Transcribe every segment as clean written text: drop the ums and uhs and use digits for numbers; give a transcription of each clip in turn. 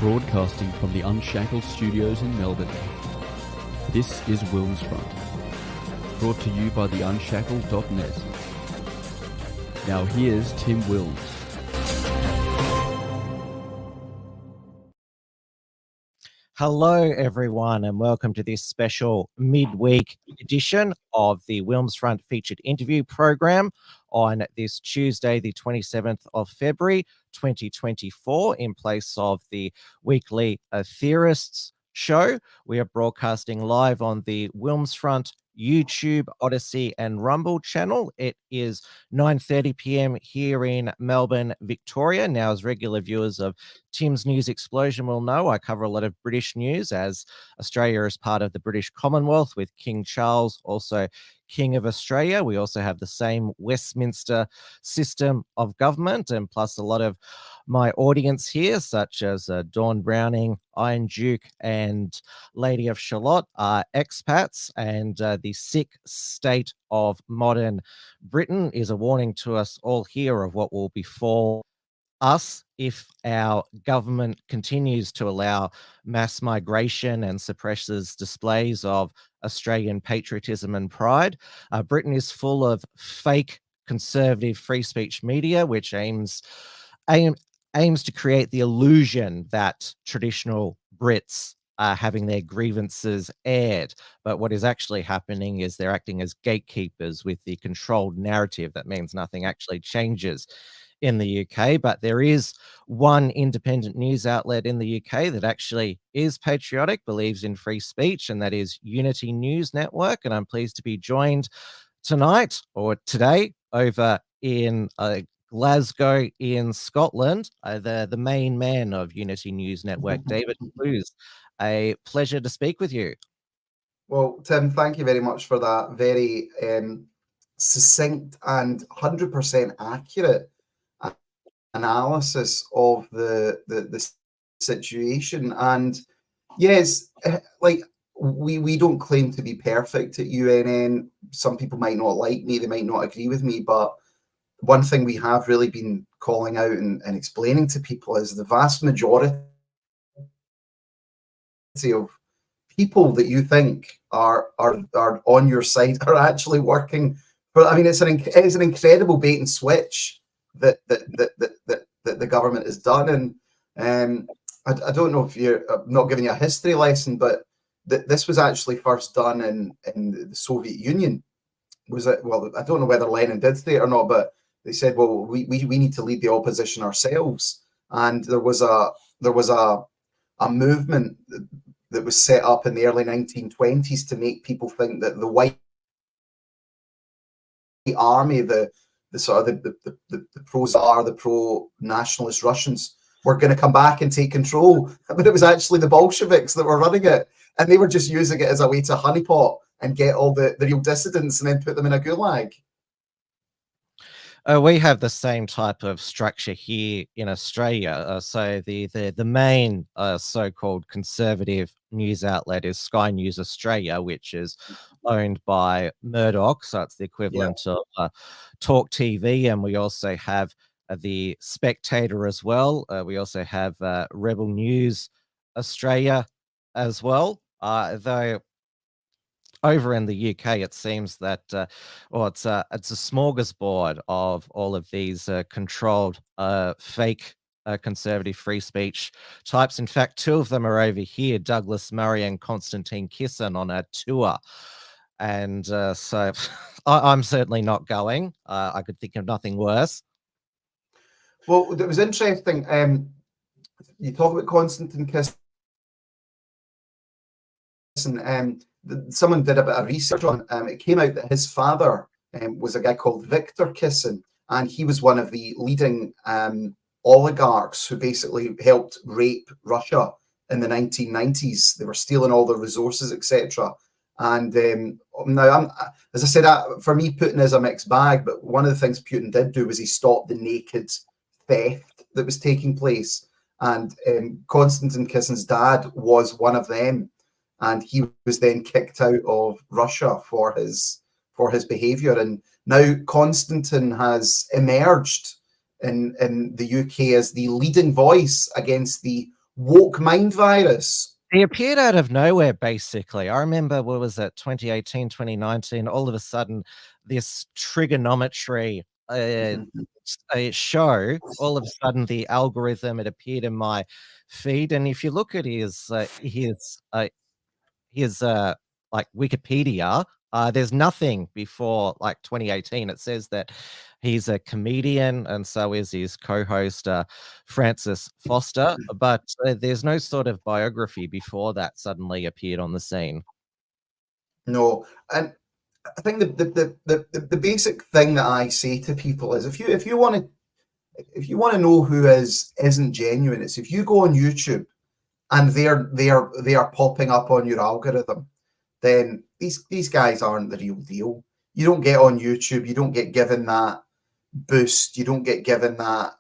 Broadcasting from the Unshackled studios in Melbourne. This is WilmsFront, brought to you by the unshackled.net. Now here's Tim Wilms. Hello, everyone, and welcome to this special midweek edition of the WilmsFront featured interview program on this Tuesday, the 27th of February, 2024, in place of the weekly Theorists show. We are broadcasting live on the WilmsFront YouTube, Odyssey and Rumble channel. It is 9:30 p.m. here in Melbourne, Victoria. Now, as regular viewers of Tim's News Explosion will know, I cover a lot of British news, as Australia is part of the British Commonwealth with King Charles, also King of Australia. We also have the same Westminster system of government, and plus a lot of my audience here, such as Dawn Browning, Iron Duke, and Lady of Shalott, are expats, and the sick state of modern Britain is a warning to us all here of what will befall us if our government continues to allow mass migration and suppresses displays of Australian patriotism and pride. Britain is full of fake conservative free speech media, which aims to create the illusion that traditional Brits are having their grievances aired. But what is actually happening is they're acting as gatekeepers with the controlled narrative. That means nothing actually changes in the UK, but there is one independent news outlet in the UK that actually is patriotic, believes in free speech, and that is Unity News Network. And I'm pleased to be joined tonight or today over in Glasgow in Scotland, the main man of Unity News Network, David Clews. A pleasure to speak with you. Well, Tim, thank you very much for that very succinct and 100% accurate analysis of the situation. And yes, like we don't claim to be perfect at UNN. Some people might not like me, they might not agree with me, but one thing we have really been calling out and explaining to people is the vast majority of people that you think are on your side are actually working for. I mean, it's an incredible bait and switch that the government has done. And I don't know if I'm not giving you a history lesson, but this was actually first done in the Soviet Union. Was it? Well, I don't know whether Lenin did say it or not, but they said, well, we need to lead the opposition ourselves. And there was a movement that was set up in the early 1920s to make people think that the white army, the pro-Tsar, the pro-nationalist Russians were going to come back and take control. But it was actually the Bolsheviks that were running it. And they were just using it as a way to honeypot and get all the real dissidents and then put them in a gulag. We have the same type of structure here in Australia. So the main so-called conservative news outlet is Sky News Australia, which is owned by Murdoch. So it's the equivalent of Talk TV. And we also have the Spectator as well. We also have Rebel News Australia as well. Though over in the UK, it seems that it's a smorgasbord of all of these controlled fake conservative free speech types. In fact, two of them are over here, Douglas Murray and Konstantin Kisin, on a tour. And so I'm certainly not going. I could think of nothing worse. Well, it was interesting. You talk about Konstantin Kisin. Someone did a bit of research on it. Came out that his father was a guy called Victor Kisin, and he was one of the leading oligarchs who basically helped rape Russia in the 1990s. They were stealing all the resources, etc. And now, as I said, for me, Putin is a mixed bag, but one of the things Putin did do was he stopped the naked theft that was taking place. And Konstantin Kisin's dad was one of them. And he was then kicked out of Russia for his behaviour. And now Konstantin has emerged in the UK as the leading voice against the woke mind virus. He appeared out of nowhere, basically. I remember, what was it, 2018, 2019, all of a sudden, this trigonometry a show, all of a sudden the algorithm, it appeared in my feed. And if you look at his like Wikipedia, there's nothing before like 2018. It says that he's a comedian, and so is his co-host Francis Foster. But there's no sort of biography before that suddenly appeared on the scene. No, and I think the basic thing that I say to people is if you want to know who isn't genuine, it's if you go on YouTube and they are popping up on your algorithm, then these guys aren't the real deal. You don't get on YouTube, you don't get given that boost, you don't get given that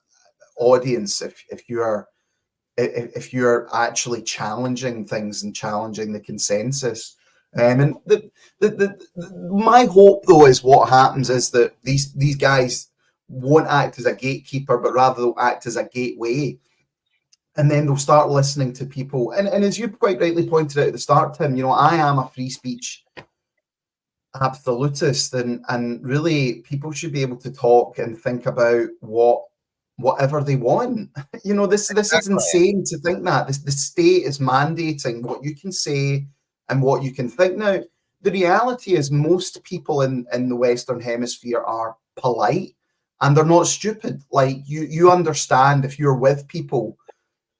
audience if you're actually challenging things and challenging the consensus. And my hope though is what happens is that these guys won't act as a gatekeeper, but rather they'll act as a gateway. And then they'll start listening to people. And as you quite rightly pointed out at the start, Tim, you know, I am a free speech absolutist, and really people should be able to talk and think about whatever they want. You know, this is insane to think that the state is mandating what you can say and what you can think. Now, the reality is most people in the Western Hemisphere are polite and they're not stupid. Like you understand if you're with people,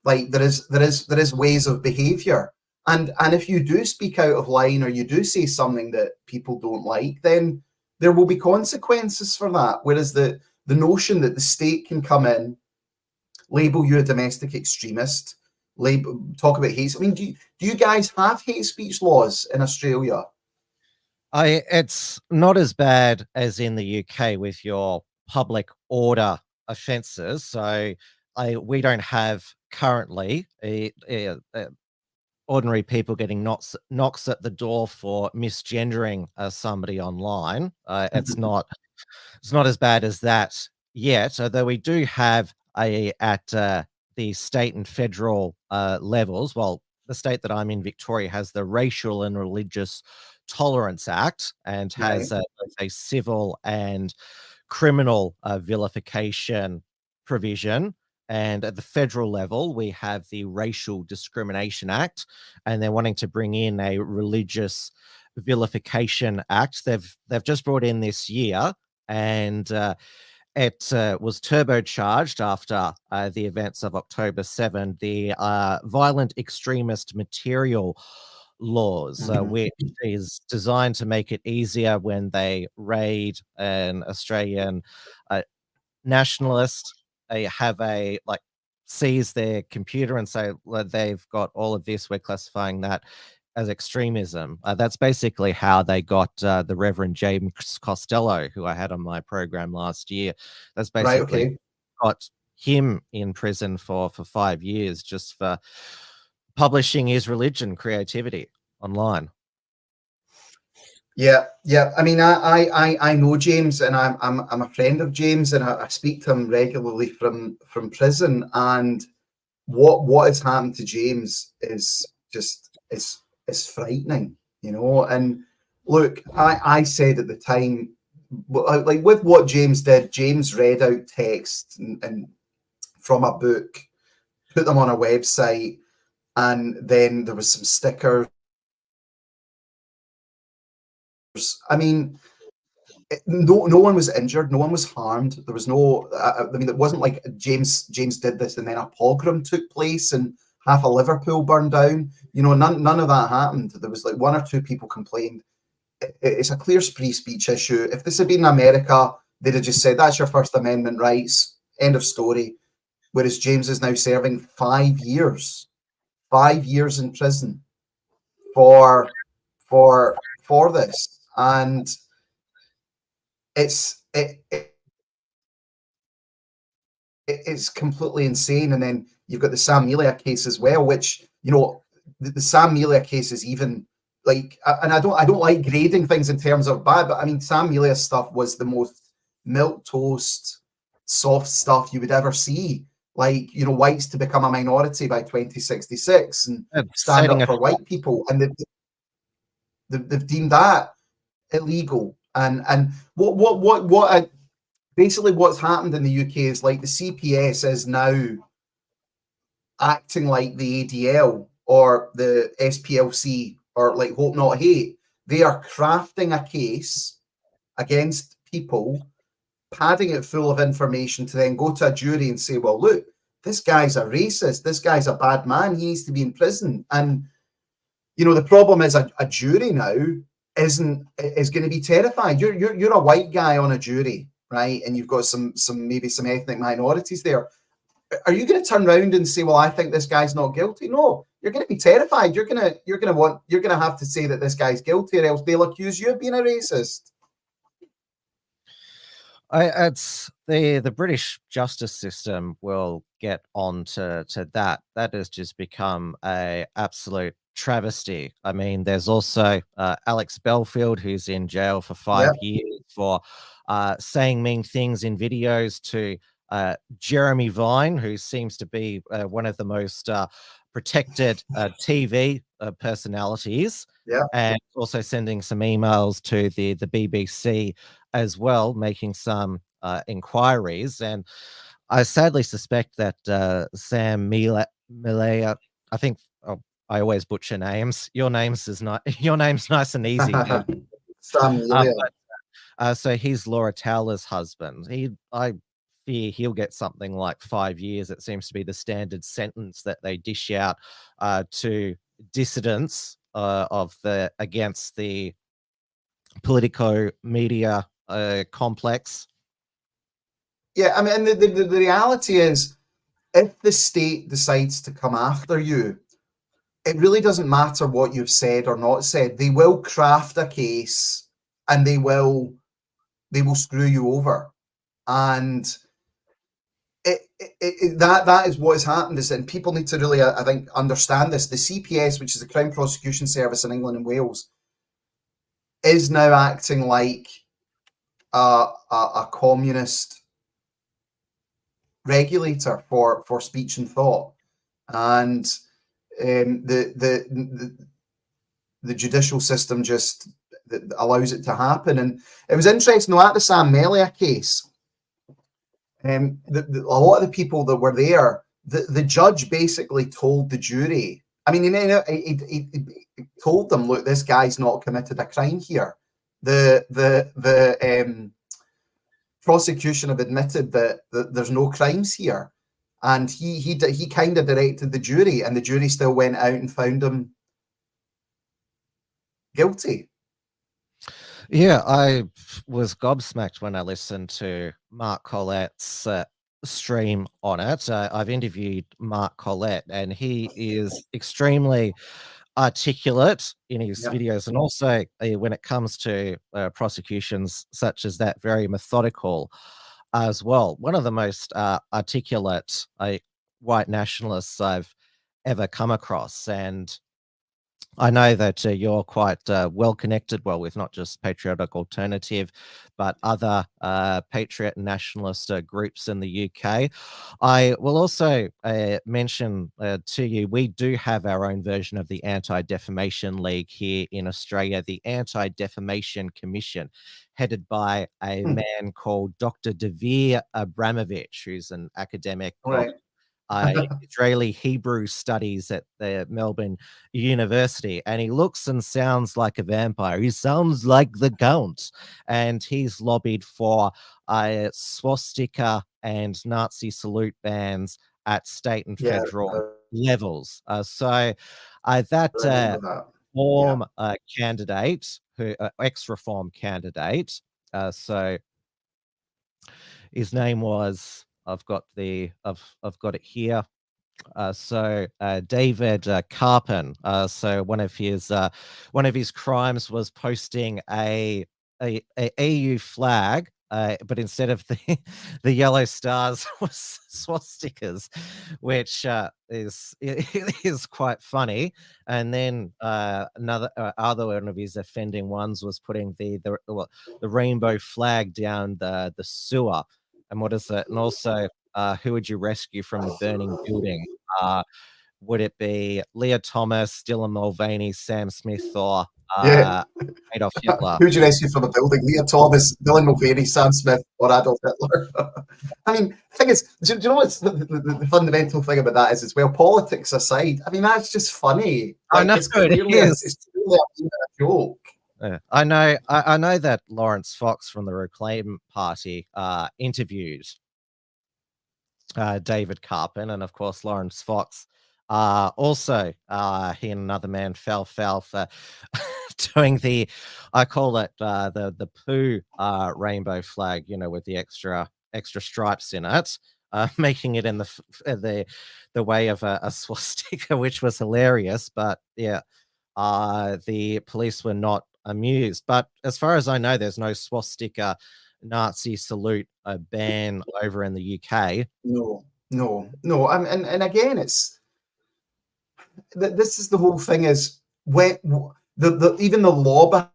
like there is ways of behavior. And if you do speak out of line or you do say something that people don't like, then there will be consequences for that. Whereas the notion that the state can come in, label you a domestic extremist, talk about hate. I mean, do you guys have hate speech laws in Australia? It's not as bad as in the UK with your public order offences. So we don't have currently ordinary people getting knocks at the door for misgendering somebody online. It's not as bad as that yet, although we do have at the state and federal levels. Well, the state that I'm in, Victoria, has the Racial and Religious Tolerance Act and has a civil and criminal vilification provision. And at the federal level, we have the Racial Discrimination Act, and they're wanting to bring in a Religious Vilification Act. They've just brought in this year, and it was turbocharged after the events of October 7, the violent extremist material laws, which is designed to make it easier when they raid an Australian nationalist. They have seize their computer and say, well, they've got all of this, we're classifying that as extremism. That's basically how they got the Reverend James Costello, who I had on my program last year. That's basically got him in prison for 5 years just for publishing his religion creativity online. Yeah. I mean, I know James, and I'm a friend of James, and I speak to him regularly from prison. And what has happened to James is just it's frightening, you know. And look, I said at the time, like with what James did, James read out text and from a book, put them on a website, and then there was some stickers. I mean, no one was injured, no one was harmed. There was no, I mean, it wasn't like James did this and then a pogrom took place and half of Liverpool burned down. You know, none of that happened. There was like one or two people complained. It's a clear free speech issue. If this had been in America, they'd have just said, that's your First Amendment rights, end of story. Whereas James is now serving 5 years in prison for this. And it's completely insane. And then you've got the Sam Melia case as well, which, you know, the Sam Melia case is even like, and I don't like grading things in terms of bad, but I mean, Sam Melia's stuff was the most milquetoast, soft stuff you would ever see. like, you know, whites to become a minority by 2066 and stand setting up a for white people, and they've deemed that illegal. And basically what's happened in the UK is, like, the CPS is now acting like the ADL or the SPLC or like Hope Not Hate. They are crafting a case against people, padding it full of information to then go to a jury and say, well, look, this guy's a racist, this guy's a bad man, he needs to be in prison. And, you know, the problem is a jury now is going to be terrified. You're a white guy on a jury, right? And you've got maybe some ethnic minorities there. Are you going to turn around and say, well, I think this guy's not guilty? No, you're going to be terrified. You're going to have to say that this guy's guilty, or else they'll accuse you of being a racist. It's the British justice system will get on to that. That has just become a absolute travesty. I mean, there's also Alex Belfield, who's in jail for 5 years for saying mean things in videos to Jeremy Vine, who seems to be one of the most protected TV personalities, and also sending some emails to the BBC as well, making some inquiries. And I sadly suspect that Sam Milea, I think, I always butcher names. Your name's nice and easy. Sam Milea. So he's Laura Towler's husband. I fear he'll get something like 5 years. It seems to be the standard sentence that they dish out to dissidents against the politico media complex. Yeah, I mean, the reality is, if the state decides to come after you, it really doesn't matter what you've said or not said. They will craft a case, and they will screw you over. And that is what has happened. And people need to really, I think, understand this. The CPS, which is the Crown Prosecution Service in England and Wales, is now acting like a communist regulator for speech and thought, and the judicial system just allows it to happen. And it was interesting though, at the Sam Melia case, a lot of the people that were there, the judge basically told the jury, I mean, he told them, look, this guy's not committed a crime here. The prosecution have admitted that there's no crimes here, and he kind of directed the jury, and the jury still went out and found him guilty. Yeah, I was gobsmacked when I listened to Mark Collette's stream on it. I've interviewed Mark Collette, and he is extremely articulate in his videos, and also when it comes to prosecutions such as that, very methodical as well. One of the most articulate white nationalists I've ever come across. And I know that you're quite well connected, well, with not just Patriotic Alternative, but other patriot and nationalist groups in the UK. I will also mention to you, we do have our own version of the Anti-Defamation League here in Australia, the Anti-Defamation Commission, headed by a man called Dr. Davir Abramovich, who's an academic of Israeli Hebrew studies at the Melbourne University, and he looks and sounds like a vampire. He sounds like the Count, and he's lobbied for swastika and Nazi salute bans at state and federal levels. So that Reform candidate, who ex-Reform candidate, so his name was, I've got it here. So David Carpin. So one of his crimes was posting a EU flag, but instead of the yellow stars was swastikas, which is quite funny. And then another other one of his offending ones was putting the rainbow flag down the sewer. And what is it? And also who would you rescue from the burning building? Would it be Leah Thomas, Dylan Mulvaney, Sam Smith, or Yeah. Adolf Hitler? Who'd you rescue from a building? Leah Thomas, Dylan Mulvaney, Sam Smith, or Adolf Hitler? I mean, the thing is, do you know what's the fundamental thing about that is, as well, politics aside, I mean, that's just funny. I know it's clearly it's clearly a joke. I know that Lawrence Fox from the Reclaim Party interviewed David Carpin, and of course Lawrence Fox also he and another man fell for doing the, I call it the poo rainbow flag, with the extra stripes in it, making it in the way of a swastika, which was hilarious. But yeah, the police were not amused. But as far as I know, there's no swastika Nazi salute ban over in the UK. No. And again, it's this is the whole thing, is when even the law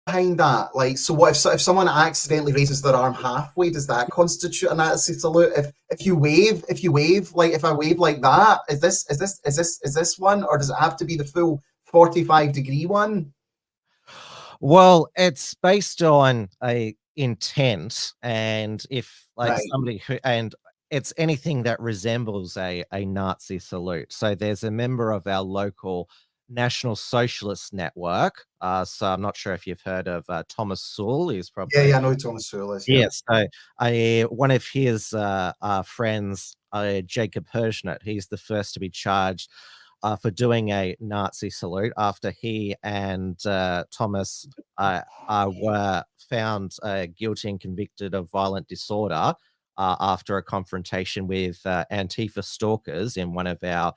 behind that, like, so what if someone accidentally raises their arm halfway, does that constitute a Nazi salute? If you wave, like, if I wave like that, is this one, or does it have to be the full 45-degree one? Well, it's based on a intent, and if somebody who, and it's anything that resembles a Nazi salute. So there's a member of our local National Socialist Network. So I'm not sure if you've heard of Thomas Sewell. He's probably I know who Thomas Sewell is. Yeah. Yes. So one of his friends, Jacob Hirschnett, he's the first to be charged for doing a Nazi salute after he and Thomas were found guilty and convicted of violent disorder after a confrontation with Antifa stalkers in one of our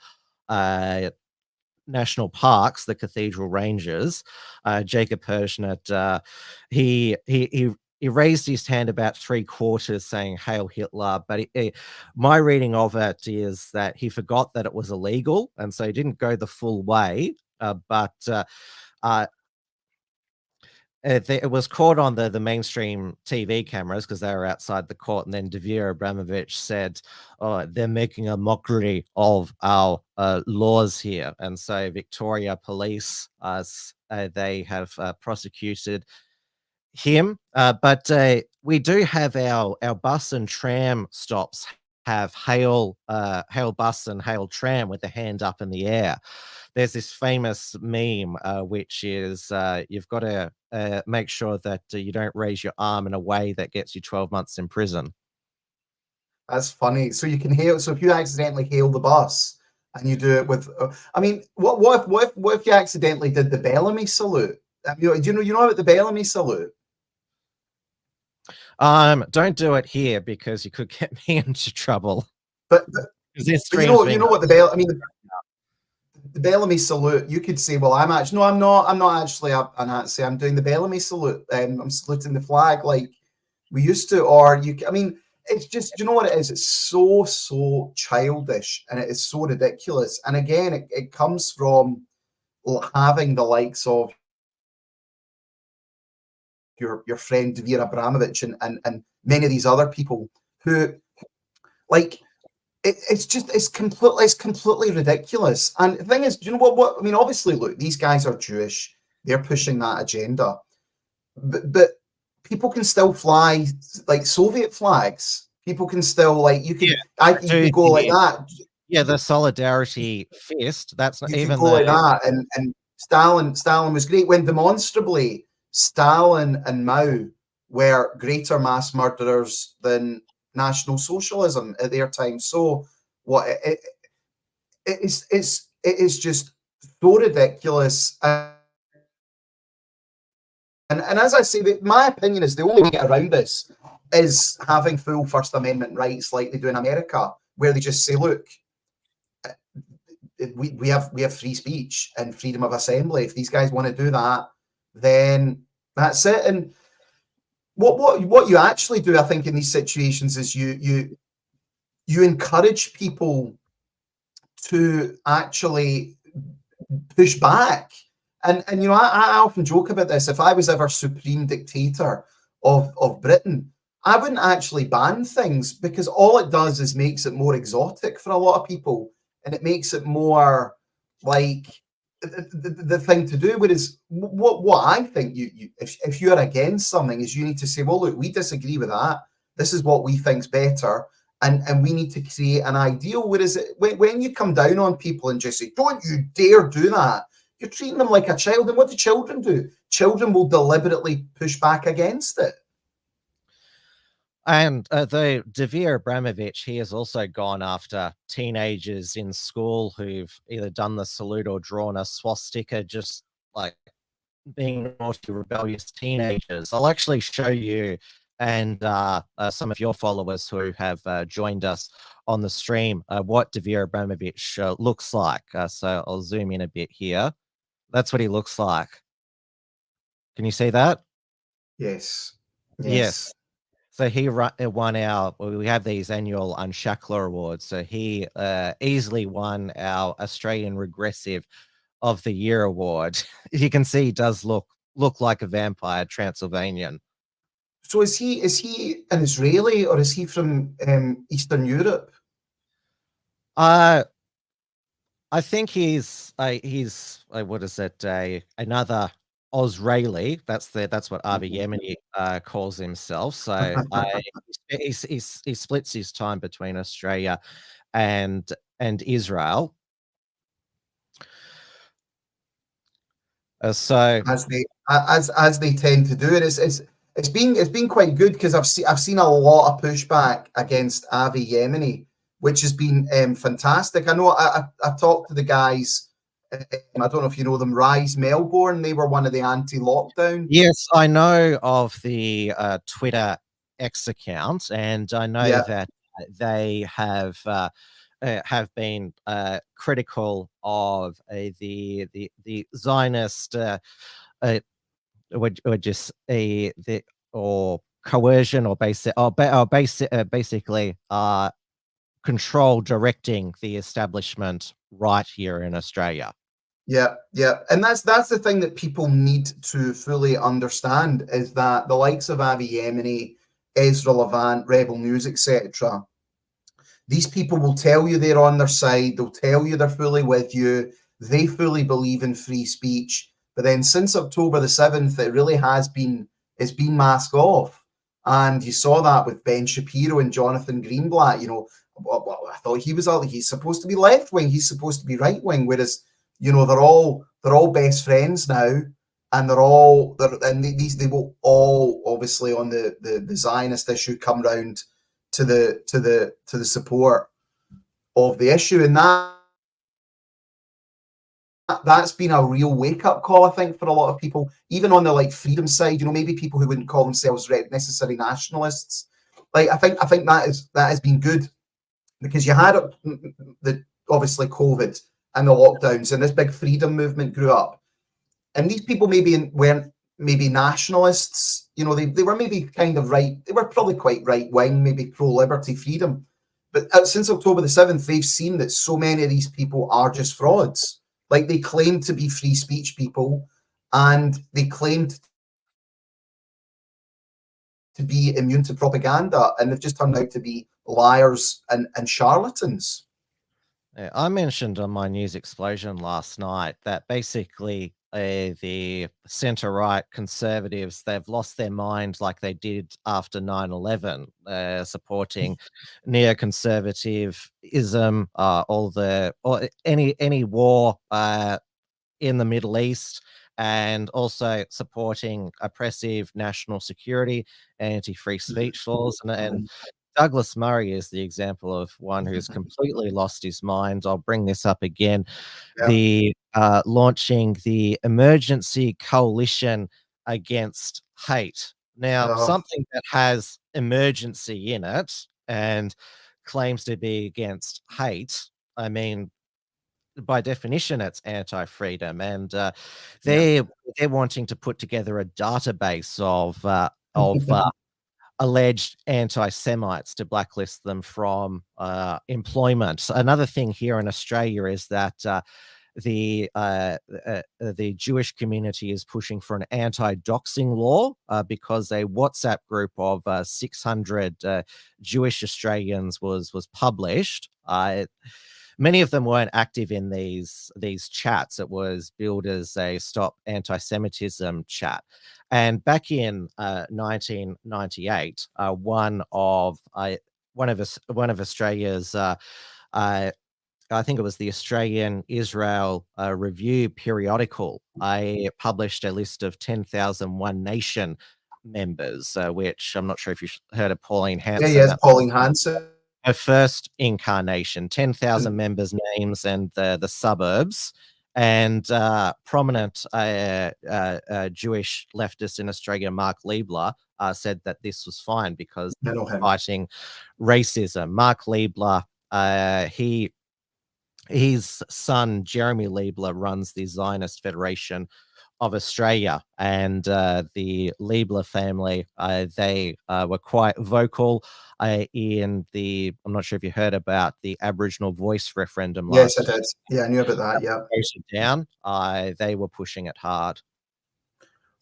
national parks, the Cathedral Ranges. Jacob Hirschnett, he raised his hand about 3/4 saying "Hail Hitler," but my reading of it is that he forgot that it was illegal, and so he didn't go the full way. It was caught on the mainstream TV cameras because they were outside the court, and then Devere Abramovich said, "Oh, they're making a mockery of our laws here," and so Victoria Police, they have prosecuted him, but we do have our bus and tram stops have hail bus and hail tram with the hand up in the air. There's this famous meme, which is you've got to make sure that you don't raise your arm in a way that gets you 12 months in prison. That's funny. So you can hail. So if you accidentally hail the bus and you do it with, I mean, what if you accidentally did the Bellamy salute? Do you know about the Bellamy salute? Don't do it here because you could get me into trouble. But you know what the Bellamy salute, you could say, well, I'm not actually a Nazi. I'm doing the Bellamy salute. I'm saluting the flag like we used to. Or it's just, you know what it is? It's so childish, and it is so ridiculous. And again, it comes from having the likes of your friend Devere Abramovich and many of these other people who, like, it's completely ridiculous. And the thing is, do you know what I mean? Obviously, look, these guys are Jewish. They're pushing that agenda, but people can still fly like Soviet flags. People can still, like, you can go like that. Yeah, the solidarity fist. That's not you even go like that. And Stalin was great when demonstrably Stalin and Mao were greater mass murderers than National Socialism at their time. So what it is just so ridiculous. And as I say, my opinion is the only way to get around this is having full First Amendment rights like they do in America, where they just say, look, we have free speech and freedom of assembly. If these guys want to do that, then that's it. And what you actually do, I think, in these situations is you encourage people to actually push back. And I often joke about this. If I was ever supreme dictator of Britain, I wouldn't actually ban things, because all it does is makes it more exotic for a lot of people, and it makes it more like the thing to do. Whereas what I think if you're against something, is you need to say, well, look, we disagree with that. This is what we think's better, and we need to create an ideal. Whereas when you come down on people and just say, don't you dare do that, you're treating them like a child. And what do children do? Children will deliberately push back against it. And the Davir Abramovich, he has also gone after teenagers in school who've either done the salute or drawn a swastika, just like being naughty, rebellious teenagers. I'll actually show you and some of your followers who have joined us on the stream what Davir Abramovich looks like. So I'll zoom in a bit here. That's what he looks like. Can you see that? Yes. Yes. So he won our, we have these annual Unshackler Awards. So he easily won our Australian Regressive of the Year award. You can see he does look like a vampire Transylvanian. So is he an Israeli, or is he from Eastern Europe? I think he's what is it? Another Osraeli. That's what Avi Yemeni calls himself. So he splits his time between Australia and Israel. So as they tend to do it, it's been quite good, because I've seen a lot of pushback against Avi Yemeni, which has been fantastic. I know I talked to the guys. I don't know if you know them, Rise Melbourne. They were one of the anti-lockdown. Yes, I know of the Twitter X account, and I know that they have been critical of the Zionist or coercion or basically control directing the establishment right here in Australia. Yeah, and that's the thing that people need to fully understand, is that the likes of Avi Yemeni, Ezra Levant, Rebel News, etc., these people will tell you they're on their side. They'll tell you they're fully with you. They fully believe in free speech. But then since October the 7th, it really it's been masked off. And you saw that with Ben Shapiro and Jonathan Greenblatt. You know, I thought he's supposed to be left wing. He's supposed to be right wing. Whereas, you know, they're all best friends now, and they will all obviously on the Zionist issue come round to the support of the issue, and that's been a real wake-up call, I think, for a lot of people, even on the like freedom side. You know, maybe people who wouldn't call themselves necessarily nationalists. Like I think that has been good, because you had the obviously COVID and the lockdowns, and this big freedom movement grew up, and these people weren't maybe nationalists. You know, they were maybe kind of right. They were probably quite right wing, maybe pro liberty, freedom. But since October the 7th, they've seen that so many of these people are just frauds. Like, they claimed to be free speech people, and they claimed to be immune to propaganda, and they've just turned out to be liars and charlatans. Yeah, I mentioned on my News Explosion last night that basically the centre-right conservatives, they've lost their mind like they did after 9/11, supporting neoconservatism, or any war in the Middle East, and also supporting oppressive national security, anti-free speech laws, and Douglas Murray is the example of one who's completely lost his mind. I'll bring this up again. Yeah. The launching the Emergency Coalition Against Hate. Now, something that has emergency in it and claims to be against hate, I mean, by definition, it's anti-freedom, and they're wanting to put together a database of alleged anti-Semites to blacklist them from employment. Another thing here in Australia is that the Jewish community is pushing for an anti-doxing law because a WhatsApp group of 600 Jewish Australians was published. Many of them weren't active in these chats. It was billed as a Stop Anti-Semitism chat. And back in 1998, one of Australia's I think it was the Australian Israel Review periodical. I published a list of 10,000 One Nation members, which I'm not sure if you've heard of Pauline Hanson. Yes, Pauline Hanson. Her first incarnation, 10,000 members' names and the suburbs. And prominent Jewish leftist in Australia, Mark Liebler, said that this was fine because fighting racism. Mark Liebler, his son, Jeremy Liebler, runs the Zionist Federation of Australia, and the Liebler family, they were quite vocal in the, I'm not sure if you heard about the Aboriginal voice referendum. Yes, I did. Yeah, I knew about that, yeah. Down, they were pushing it hard.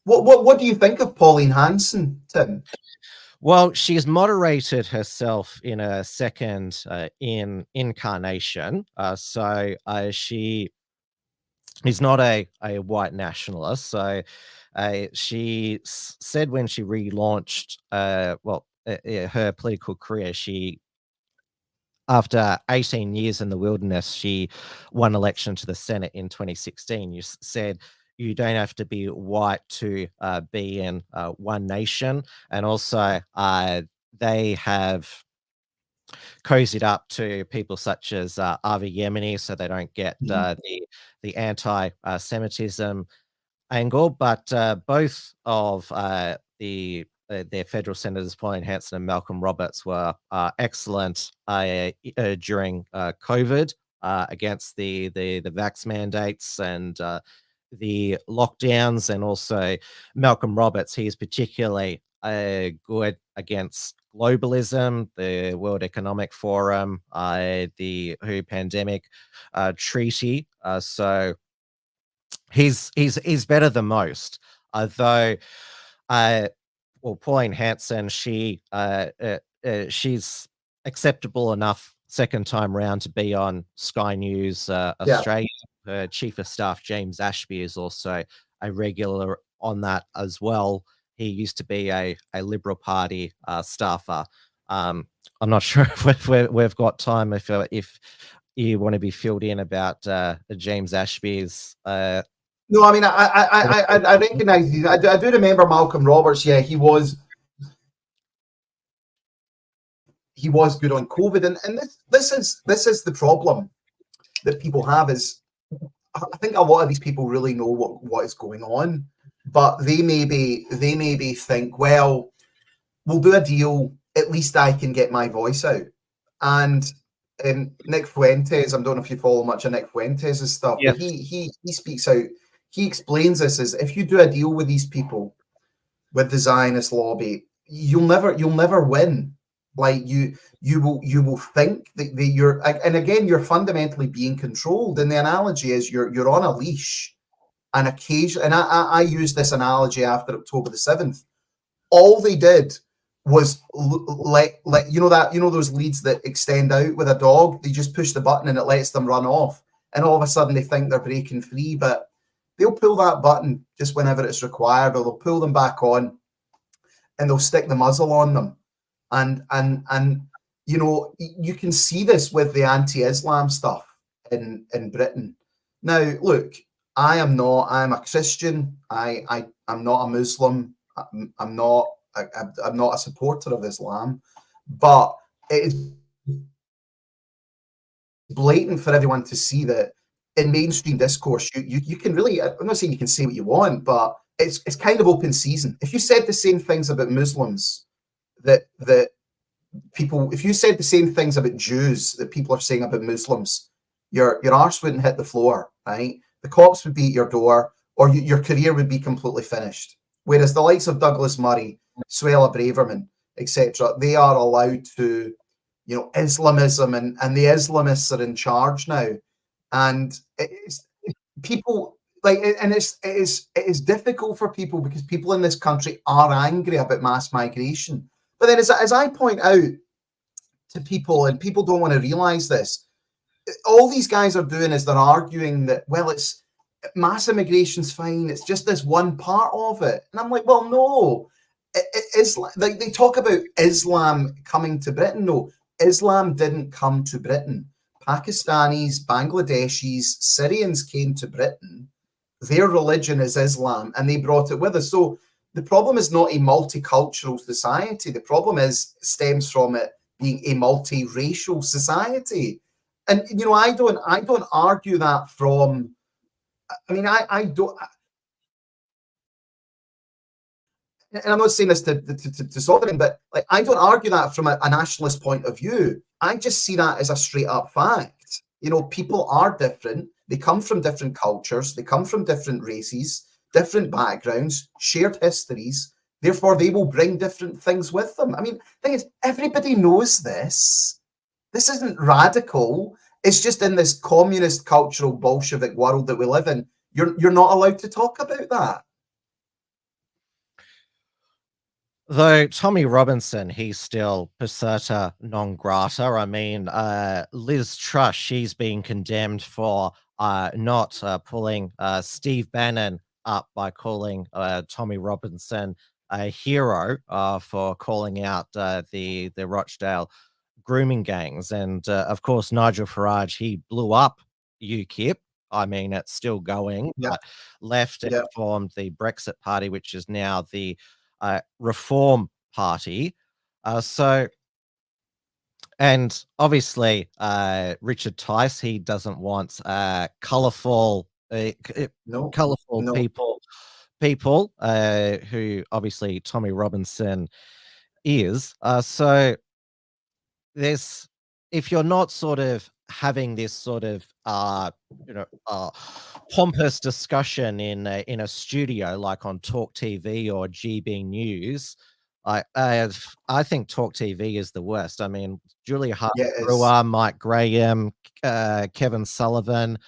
What do you think of Pauline Hanson, Tim? Well, she's moderated herself in a second incarnation. So she is not a white nationalist. So she said when she relaunched her political career, after 18 years in the wilderness, she won election to the Senate in 2016. You said you don't have to be white to be in One Nation. And also they have cozied up to people such as Avi Yemeni, so they don't get the anti-Semitism angle. But both of their federal senators, Pauline Hanson and Malcolm Roberts, were excellent during COVID against the vax mandates and the lockdowns. And also Malcolm Roberts, he is particularly good against globalism, the World Economic Forum, the WHO pandemic treaty. So he's better than most. Though, Pauline Hanson, she's acceptable enough second time round to be on Sky News Australia. Her chief of staff, James Ashby, is also a regular on that as well. He used to be a Liberal Party staffer. I'm not sure if we've got time if you want to be filled in about James Ashby's. No, I mean, I recognise these. I do remember Malcolm Roberts. Yeah, he was good on COVID, and this is the problem that people have. Is I think a lot of these people really know what is going on, but they maybe think, well, we'll do a deal. At least I can get my voice out. And Nick Fuentes, I don't know if you follow much of Nick Fuentes' stuff, but he speaks out. He explains this as, if you do a deal with these people, with the Zionist lobby, you'll never win. Like you will think that you're, and again, you're fundamentally being controlled. And the analogy is you're on a leash, and occasionally, and I use this analogy after October the 7th. All they did was let those leads that extend out with a dog. They just push the button and it lets them run off, and all of a sudden they think they're breaking free, but they'll pull that button just whenever it's required, or they'll pull them back on, and they'll stick the muzzle on them. And you know, you can see this with the anti-Islam stuff in Britain. Now, look, I'm a Christian. I'm not a Muslim. I'm not a supporter of Islam, but it is blatant for everyone to see that in mainstream discourse, you can really, I'm not saying you can say what you want, but it's kind of open season. If you said the same things about Muslims that people, if you said the same things about Jews that people are saying about Muslims, your arse wouldn't hit the floor, right? The cops would be at your door, or your career would be completely finished. Whereas the likes of Douglas Murray, Suella Braverman, etc., they are allowed to, you know, Islamism, and the Islamists are in charge now. And it's people like, and it is difficult for people because people in this country are angry about mass migration. But then, as I point out to people, and people don't want to realize this, all these guys are doing is they're arguing that, well, it's mass immigration's fine, it's just this one part of it. And I'm like, well, no. Islam, like they talk about Islam coming to Britain. No, Islam didn't come to Britain. Pakistanis, Bangladeshis, Syrians came to Britain. Their religion is Islam, and they brought it with us. So the problem is not a multicultural society. The problem stems from it being a multiracial society. And I don't argue that from. I mean, I don't. And I'm not saying this to sort of, but like I don't argue that from a nationalist point of view. I just see that as a straight up fact. People are different. They come from different cultures. They come from different races, different backgrounds, shared histories. Therefore, they will bring different things with them. I mean, the thing is, everybody knows this. This isn't radical. It's just in this communist cultural Bolshevik world that we live in. You're not allowed to talk about that. Though Tommy Robinson, he's still persona non grata. I mean, Liz Truss, she's been condemned for not pulling Steve Bannon up by calling Tommy Robinson a hero for calling out the Rochdale grooming gangs. And of course, Nigel Farage, he blew up UKIP. I mean, it's still going. Yeah. But left and formed the Brexit Party, which is now the Reform Party. And obviously Richard Tice, he doesn't want colourful people who obviously Tommy Robinson is. So there's, if you're not sort of having this sort of pompous discussion in a studio like on Talk TV or GB News, I think Talk TV is the worst. I mean, Julia Hart-Brewer, Mike Graham, Kevin Sullivan,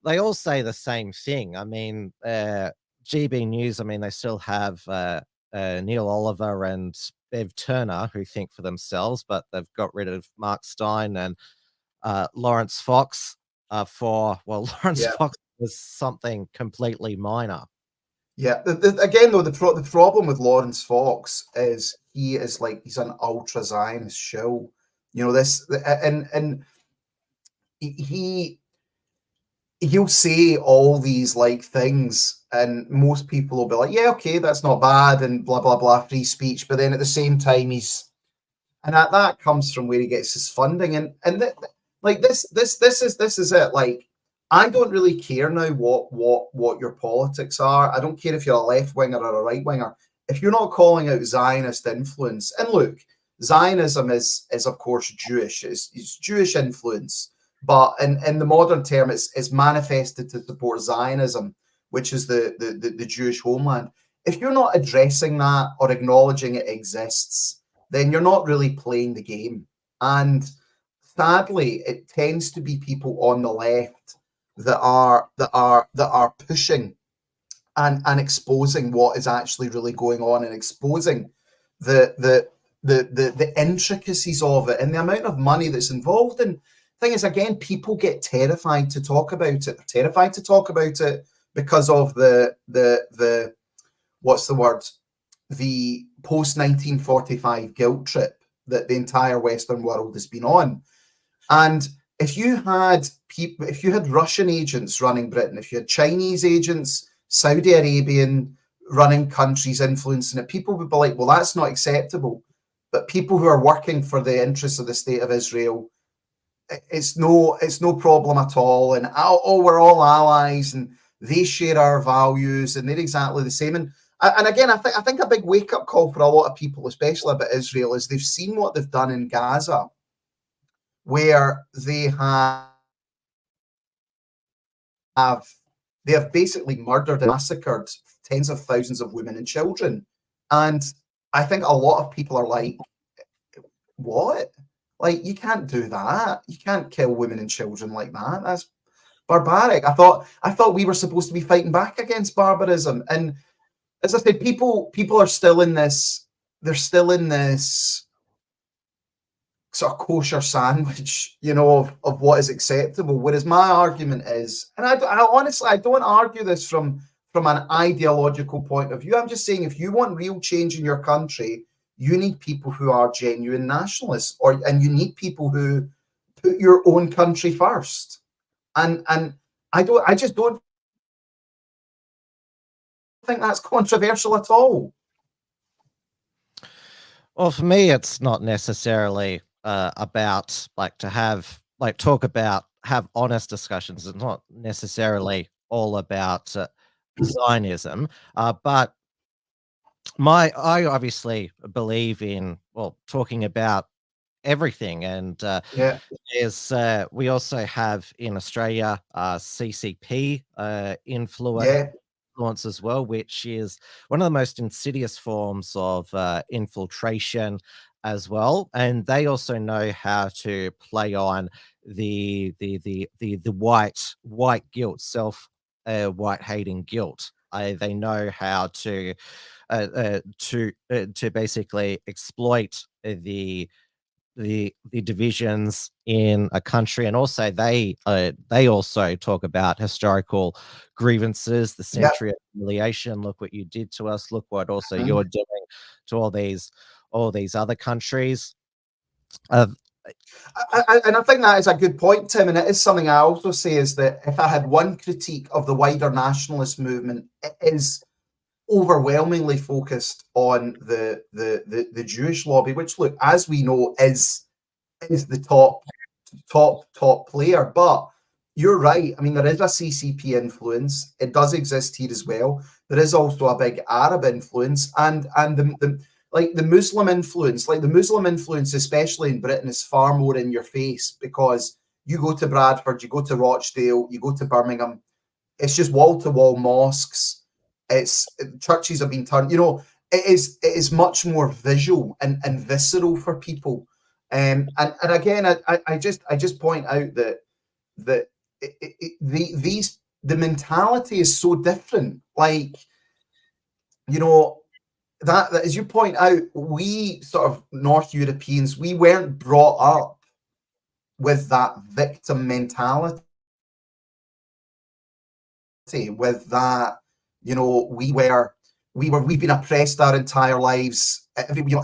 they all say the same thing. I mean, GB News, I mean, they still have Neil Oliver and Bev Turner who think for themselves, but they've got rid of Mark Stein and Lawrence Fox Lawrence Fox was something completely minor. Yeah, again though, the problem with Lawrence Fox is he's an ultra Zionist shill. This, and he'll say all these things, and most people will be like, yeah, okay, that's not bad, and blah blah blah, free speech. But then at the same time, and that comes from where he gets his funding, and this is it. Like, I don't really care now what your politics are. I don't care if you're a left winger or a right winger. If you're not calling out Zionist influence, and look, Zionism is of course Jewish. It's Jewish influence, but in the modern term, it's manifested to support Zionism, which is the Jewish homeland. If you're not addressing that or acknowledging it exists, then you're not really playing the game. And sadly, it tends to be people on the left that are pushing and exposing what is actually really going on, and exposing the intricacies of it and the amount of money that's involved. And thing is, again, people get terrified to talk about it. They're terrified to talk about it because of the what's the word? The post-1945 guilt trip that the entire Western world has been on. And if you had Russian agents running Britain, if you had Chinese agents, Saudi Arabian running countries influencing it, people would be like, well, that's not acceptable. But people who are working for the interests of the state of Israel, it's no problem at all. And we're all allies, and they share our values, and they're exactly the same. And again, I think a big wake-up call for a lot of people, especially about Israel, is they've seen what they've done in Gaza, where they have basically murdered and massacred tens of thousands of women and children. And I think a lot of people are like, what? Like, you can't do that. You can't kill women and children like that. barbaric. I thought we were supposed to be fighting back against barbarism. And as I said, people are still in this. They're still in this sort of kosher sandwich, of what is acceptable. Whereas my argument is, and I honestly, I don't argue this from an ideological point of view. I'm just saying, if you want real change in your country, you need people who are genuine nationalists, and you need people who put your own country first. And I just don't think that's controversial at all. Well, for me, it's not necessarily about have honest discussions. It's not necessarily all about Zionism, but I obviously believe in talking about everything, and we also have in Australia CCP influence as well, which is one of the most insidious forms of infiltration as well, and they also know how to play on the white guilt, white hating guilt. They know how to basically exploit the divisions in a country, and also they also talk about historical grievances, the century of humiliation. Look what you did to us. Look what also you're doing to all these other countries. And I think that is a good point, Tim. And it is something I also say is that if I had one critique of the wider nationalist movement, it is overwhelmingly focused on the Jewish lobby, which, look, as we know, is the top player. But you're right. I mean, there is a CCP influence. It does exist here as well. There is also a big Arab influence, and the Muslim influence, especially in Britain, is far more in your face, because you go to Bradford, you go to Rochdale, you go to Birmingham, it's just wall-to-wall mosques. It's churches have been turned. It is much more visual and visceral for people. And again, I just point out that the mentality is so different. Like, that as you point out, we sort of North Europeans, we weren't brought up with that victim mentality, with that, we've been oppressed our entire lives.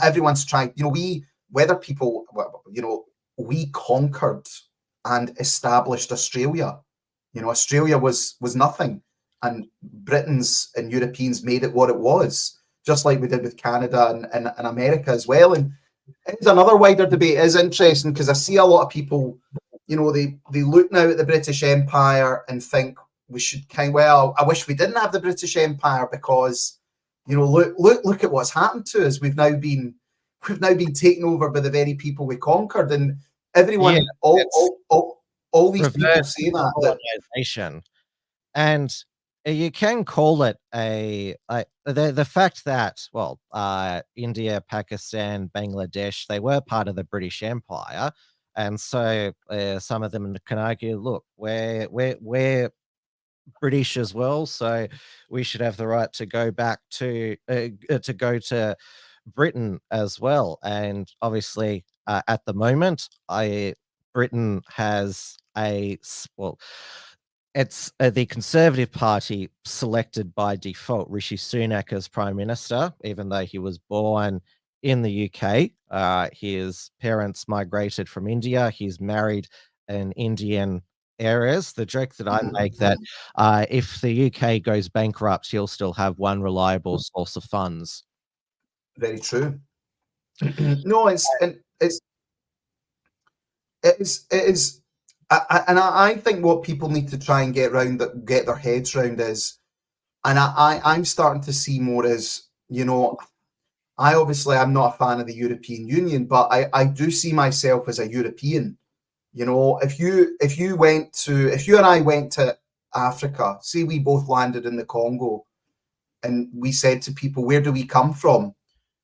Everyone's trying, we conquered and established Australia. Australia was nothing, and Britons and Europeans made it what it was, just like we did with Canada and America as well. And it's another wider debate. It is interesting because I see a lot of people, they look now at the British Empire and think we should I wish we didn't have the British Empire, because look at what's happened to us. We've now been taken over by the very people we conquered, and everyone, all these people say that. And you can call it the fact that India, Pakistan, Bangladesh, they were part of the British Empire, and so some of them can argue, look, we're British as well, so we should have the right to go back to go to Britain as well. And obviously, at the moment, Britain has it's the Conservative Party selected by default Rishi Sunak as Prime Minister, even though he was born in the UK. His parents migrated from India. He's married an Indian heiress. The joke that I make that if the UK goes bankrupt, he'll still have one reliable source of funds. Very true. No, it is. I think what people need to try and get their heads around is, and I'm starting to see more as, I'm not a fan of the European Union, but I do see myself as a European. If you and I went to Africa, say we both landed in the Congo, and we said to people, where do we come from?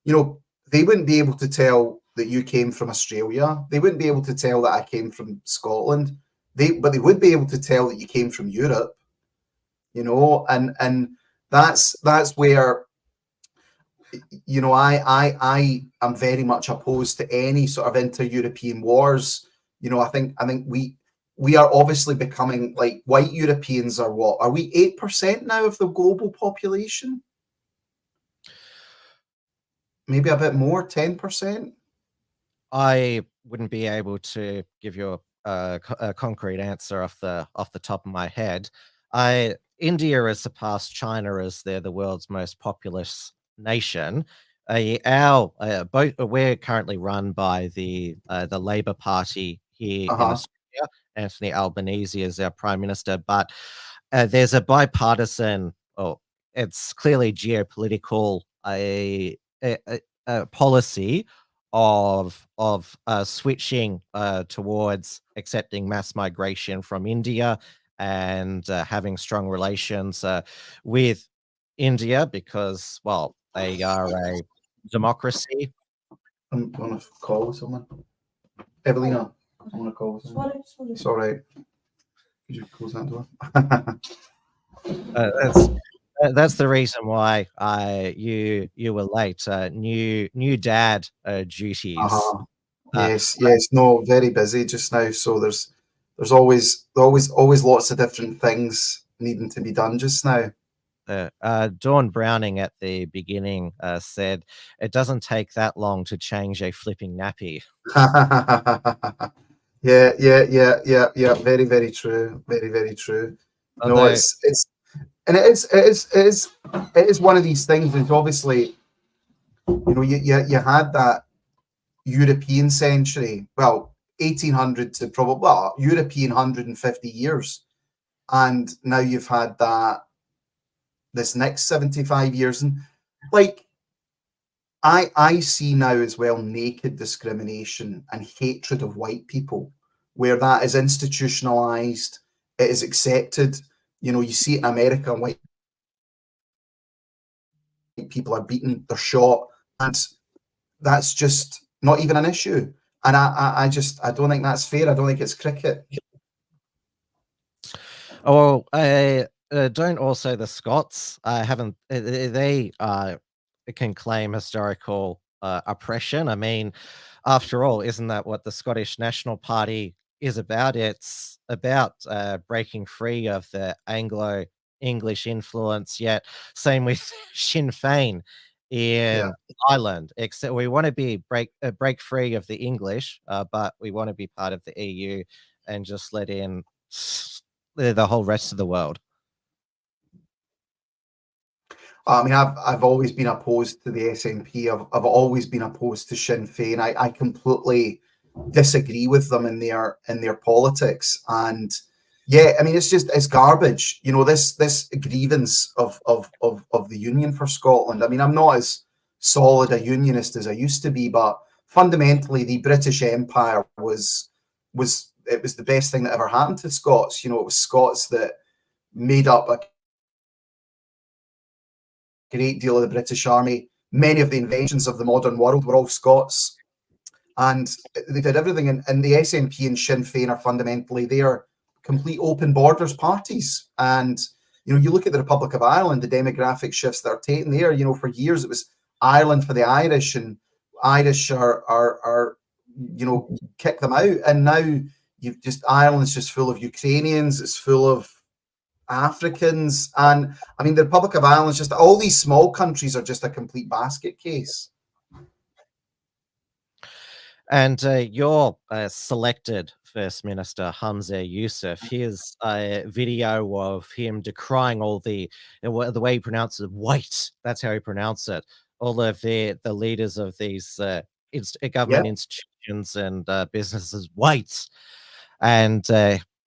They wouldn't be able to tell that you came from Australia. They wouldn't be able to tell that I came from Scotland. but they would be able to tell that you came from Europe, you know, and that's where, you know, I am very much opposed to any sort of inter-European wars. You know, I think we are obviously becoming like white Europeans are what? Are we 8% now of the global population? Maybe a bit more, 10%? I wouldn't be able to give you a concrete answer off the top of my head. India has surpassed China as they're the world's most populous nation. We're currently run by the Labour Party here in Australia. Anthony Albanese is our prime minister, but there's a bipartisan, or it's clearly geopolitical, a policy of switching towards accepting mass migration from India and having strong relations with India because, well, they are a democracy. I'm going to call someone. Evelina, I'm going to call someone. Sorry. It's all right. Could you close that door? That's the reason why you were late. New dad duties. Yes, no, very busy just now. So there's always lots of different things needing to be done just now. Dawn Browning at the beginning said, "It doesn't take that long to change a flipping nappy." Yeah. Very, very true. Very, very true. No, it's and it is one of these things. It's obviously, you know, you had that European century, well, 1800 to probably, well, European 150 years, and now you've had that this next 75 years, and like I see now as well naked discrimination and hatred of white people, where that is institutionalized, it is accepted. You know, you see it in America, white people are beaten, they're shot, and that's just not even an issue. And I don't think that's fair. I don't think it's cricket. Oh, don't also the Scots haven't they can claim historical oppression? I mean, after all, isn't that what the Scottish National Party is about? It's about breaking free of the Anglo-English influence. Yet, same with Sinn Féin in Ireland. Except we want to be break free of the English, but we want to be part of the EU and just let in the whole rest of the world. I mean, I've always been opposed to the SNP. I've always been opposed to Sinn Féin. I completely disagree with them in their politics. And yeah, I mean, it's garbage. You know, this grievance of the Union for Scotland. I mean, I'm not as solid a unionist as I used to be, but fundamentally, the British Empire was the best thing that ever happened to Scots. You know, it was Scots that made up a great deal of the British Army. Many of the inventions of the modern world were all Scots, and they did everything. And the SNP and Sinn Féin are fundamentally, they are complete open borders parties. And you know, you look at the Republic of Ireland, the demographic shifts that are taken there. You know, for years it was Ireland for the Irish, and Irish are you know, kick them out. And now you've just, Ireland's just full of Ukrainians. It's full of Africans, and I mean the Republic of Ireland is just, all these small countries are just a complete basket case. And your selected First Minister Hamza Yusuf, his video of him decrying all the way he pronounces it, white, that's how he pronounced it, all of the leaders of these government institutions and businesses, white. And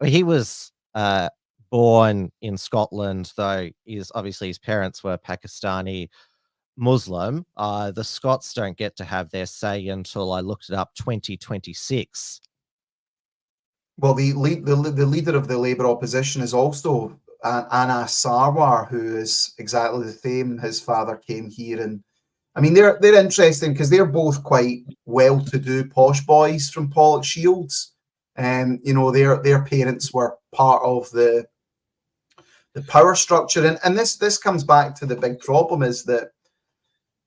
he was born in Scotland, though obviously his parents were Pakistani Muslim. The Scots don't get to have their say until, I looked it up, 2026. Well, the leader of the Labour opposition is also Anas Sarwar, who is exactly the same. His father came here, and I mean they're interesting because they're both quite well-to-do posh boys from Pollock Shields. You know, their parents were part of the power structure, and this comes back to the big problem is that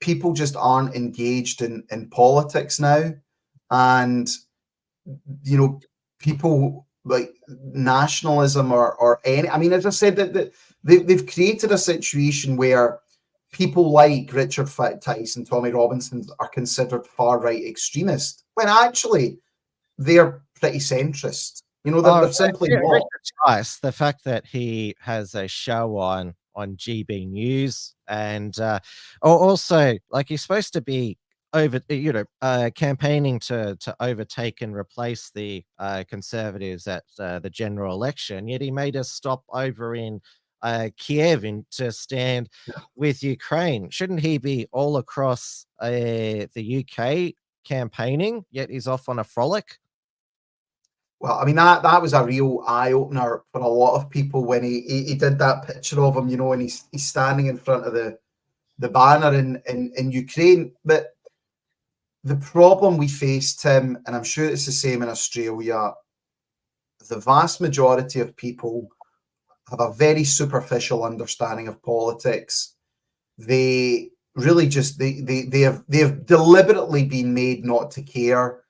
people just aren't engaged in politics now, and you know, people like nationalism or any. I mean, as I said, that they've created a situation where people like Richard Tice and Tommy Robinson are considered far right extremists, when actually they're pretty centrist. You know, they're simply not. Richard Tice, the fact that he has a show on GB News, and also, like, he's supposed to be campaigning to overtake and replace the Conservatives at the general election, yet he made us stop over in Kiev to stand with Ukraine. Shouldn't he be all across the UK campaigning, yet he's off on a frolic? Well, I mean, that was a real eye opener for a lot of people when he did that picture of him, you know, and he's standing in front of the banner in Ukraine. But the problem we face, Tim, and I'm sure it's the same in Australia, the vast majority of people have a very superficial understanding of politics. They really just they have deliberately been made not to care,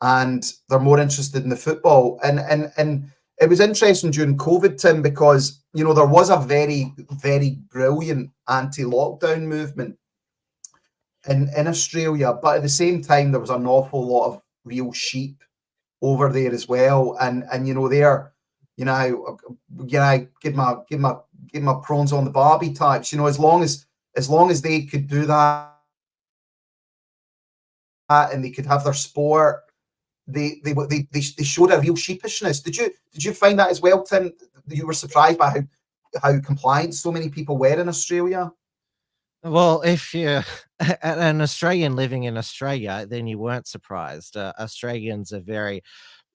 and they're more interested in the football. And it was interesting during COVID, Tim, because, you know, there was a very, very brilliant anti-lockdown movement in Australia, but at the same time there was an awful lot of real sheep over there as well. And you know, they're, you know, give my prawns on the barbie types, you know, as long as they could do that and they could have their sport, they showed a real sheepishness. Did you find that as well, Tim? You were surprised by how compliant so many people were in Australia? Well, if you're an Australian living in Australia, then you weren't surprised. Australians are very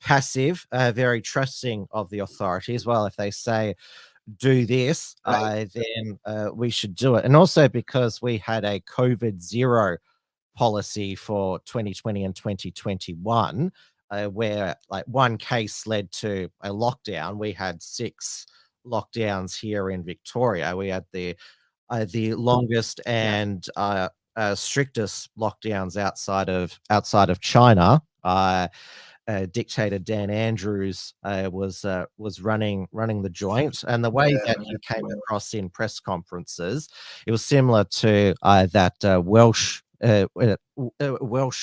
passive, very trusting of the authorities. Well, if they say do this, Right. then we should do it. And also because we had a COVID zero policy for 2020 and 2021, where like one case led to a lockdown. We had 6 lockdowns here in Victoria. We had the longest and strictest lockdowns outside of China. Dictator Dan Andrews was running the joint, and the way that he came across in press conferences, it was similar to that Welsh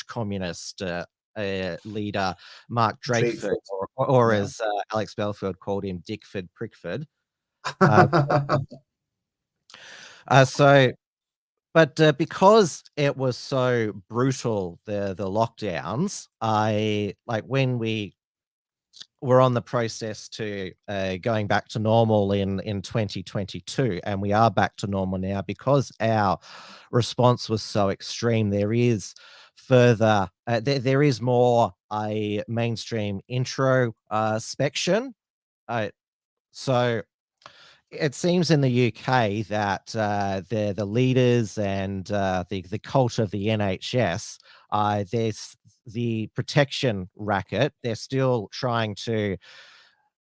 communist leader Mark Drakeford, or as Alex Belfield called him, Dickford Prickford. But because it was so brutal, the lockdowns, when we were on the process to going back to normal in 2022, and we are back to normal now, because our response was so extreme, there is further there is more a mainstream introspection. So it seems in the UK that the leaders and the cult of the NHS, there's the protection racket. They're still trying to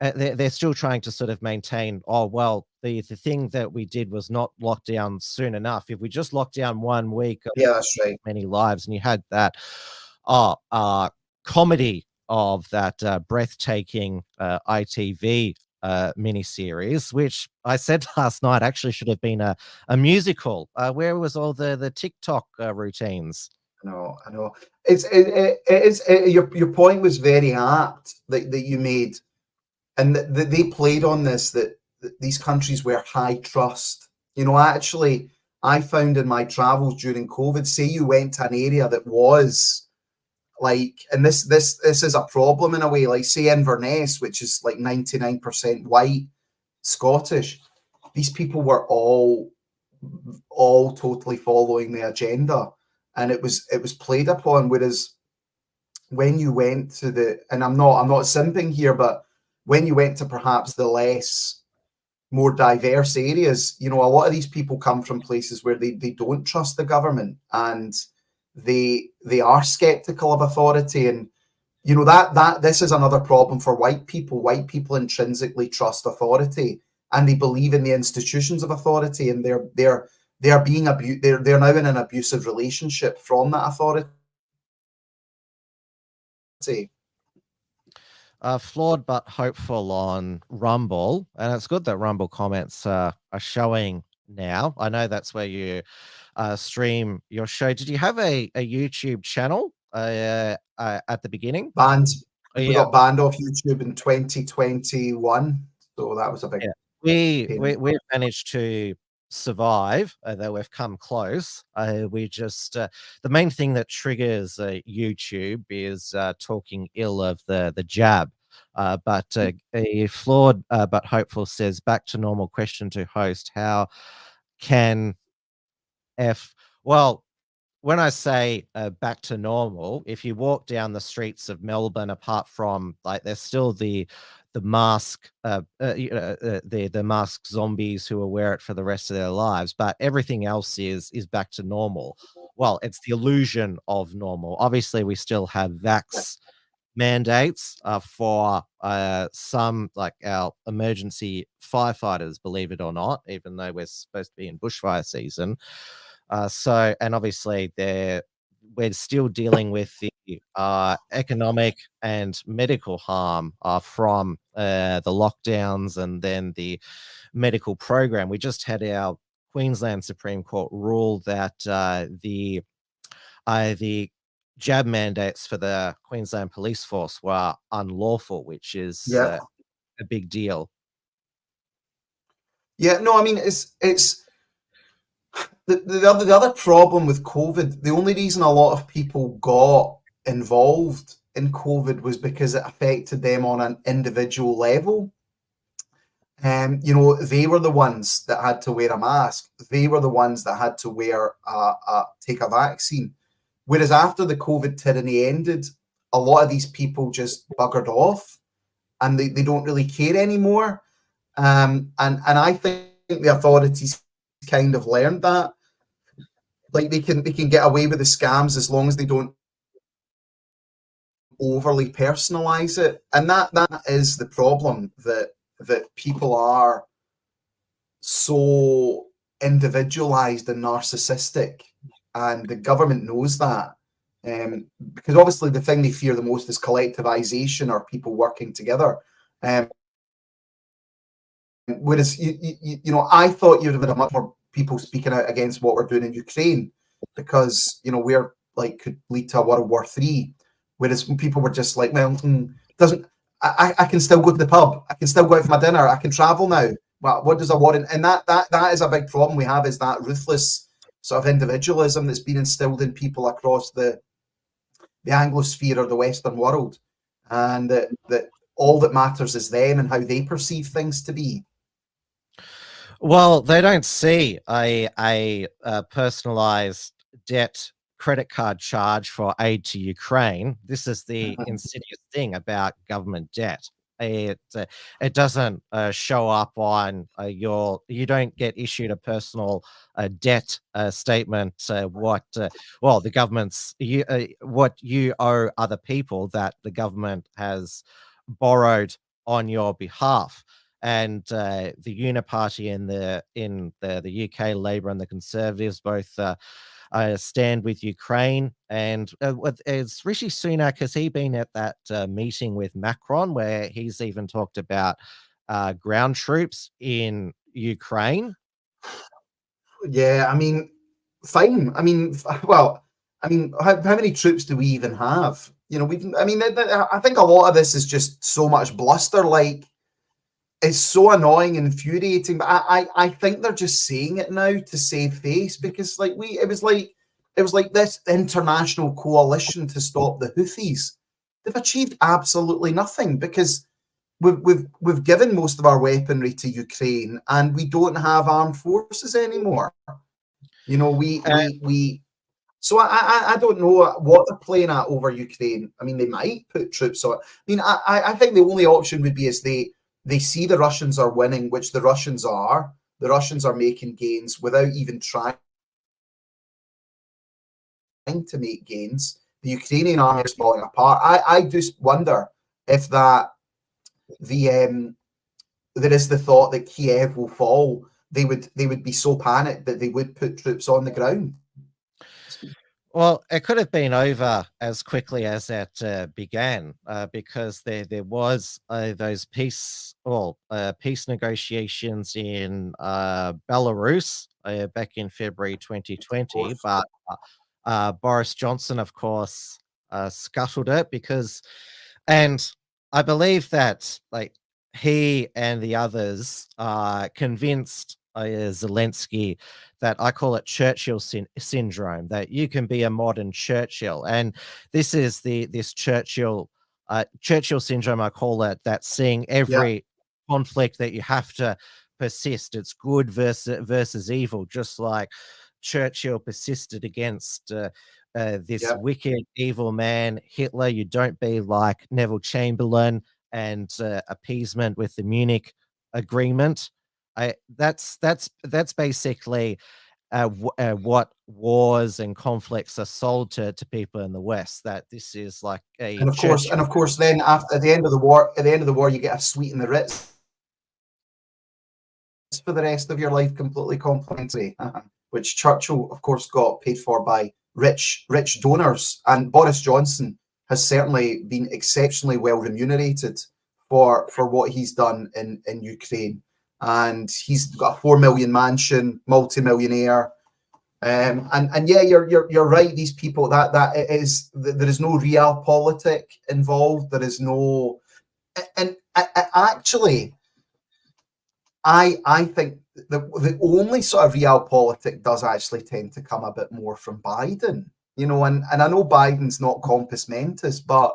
sort of maintain, oh well, the thing that we did was not locked down soon enough. If we just locked down 1 week, yeah, that's right, many lives. And you had that comedy of that breathtaking ITV miniseries, which I said last night actually should have been a musical. Where was all the TikTok routines? I know. Your point was very apt that you made, and that they played on this, that these countries were high trust. You know, actually, I found in my travels during COVID, say you went to an area that was like, and this is a problem in a way, like say Inverness, which is like 99% white Scottish, these people were all totally following the agenda, and it was played upon. Whereas when you went to and I'm not simping here, but when you went to perhaps the less more diverse areas, you know, a lot of these people come from places where they don't trust the government, and they are skeptical of authority. And you know, that this is another problem for white people. White people intrinsically trust authority, and they believe in the institutions of authority, and they're being abused. They're now in an abusive relationship from that authority. Flawed but hopeful on Rumble, and it's good that Rumble comments are showing now. I know that's where you stream your show. Did you have a YouTube channel at the beginning? Banned. Oh, We yeah. got banned off YouTube in 2021, so that was a big. Yeah. We've managed to survive, though we've come close. We just the main thing that triggers YouTube is talking ill of the jab. But a flawed but hopeful says, back to normal question to host. How can well, when I say back to normal, if you walk down the streets of Melbourne, apart from like there's still the mask, the mask zombies who will wear it for the rest of their lives, but everything else is back to normal. Well, it's the illusion of normal. Obviously, we still have vax mandates for some, like our emergency firefighters, believe it or not, even though we're supposed to be in bushfire season. So, and obviously we're still dealing with the economic and medical harm from the lockdowns and then the medical program. We just had our Queensland Supreme Court rule that the jab mandates for the Queensland Police Force were unlawful, which is a big deal. Yeah, no, I mean it's the other problem with COVID. The only reason a lot of people got involved in COVID was because it affected them on an individual level. You know, they were the ones that had to wear a mask. They were the ones that had to take a vaccine. Whereas after the COVID tyranny ended, a lot of these people just buggered off, and they don't really care anymore. And I think the authorities kind of learned that, like they can get away with the scams as long as they don't overly personalize it. And that is the problem, that people are so individualized and narcissistic, and the government knows that. Because obviously the thing they fear the most is collectivization, or people working together. Whereas you know, I thought you'd have had much more people speaking out against what we're doing in Ukraine, because you know we're like could lead to a World War III. Whereas people were just like, well, doesn't I can still go to the pub, I can still go out for my dinner, I can travel now. Well, what does a war? And that is a big problem we have, is that ruthless sort of individualism that's been instilled in people across the Anglosphere or the Western world, and that all that matters is them and how they perceive things to be. Well, they don't see a personalized debt credit card charge for aid to Ukraine. This is the insidious thing about government debt. It doesn't show up on you don't get issued a personal debt statement. Well, the government's what you owe other people that the government has borrowed on your behalf. And the Uniparty in the UK, Labour and the Conservatives both stand with Ukraine. And it's Rishi Sunak, has he been at that meeting with Macron where he's even talked about ground troops in Ukraine? Yeah, I mean, fine. I mean, well, I mean, how many troops do we even have? You know, I think a lot of this is just so much bluster. Like, it's so annoying and infuriating, but I think they're just saying it now to save face, because like it was like this international coalition to stop the Houthis. They've achieved absolutely nothing, because we've given most of our weaponry to Ukraine, and we don't have armed forces anymore. You know, so I don't know what they're playing at over Ukraine. I mean, they might put troops on. I mean, I think the only option would be is they see the Russians are winning, which the Russians are. The Russians are making gains without even trying to make gains. the Ukrainian army is falling apart. I just wonder if that there is the thought that Kiev will fall. They would be so panicked that they would put troops on the ground. Well, it could have been over as quickly as it began, because there was those peace negotiations in Belarus back in February 2020, but Boris Johnson, of course, scuttled it and I believe that he and the others convinced Zelensky that, I call it Churchill syndrome, that you can be a modern Churchill. And this is this Churchill syndrome, I call it, that seeing every conflict that you have to persist. It's good versus evil, just like Churchill persisted against this wicked, evil man, Hitler. You don't be like Neville Chamberlain and appeasement with the Munich Agreement. That's basically what wars and conflicts are sold to people in the West. That this is like a and of course, then at the end of the war, you get a sweet in the Ritz for the rest of your life, completely complimentary, which Churchill, of course, got paid for by rich donors, and Boris Johnson has certainly been exceptionally well remunerated for what he's done in Ukraine. And he's got a 4 million mansion, multi-millionaire. And yeah, you're right. These people, there is no realpolitik involved. There is no, and actually, I think the only sort of realpolitik does actually tend to come a bit more from Biden, and I know Biden's not compos mentis, but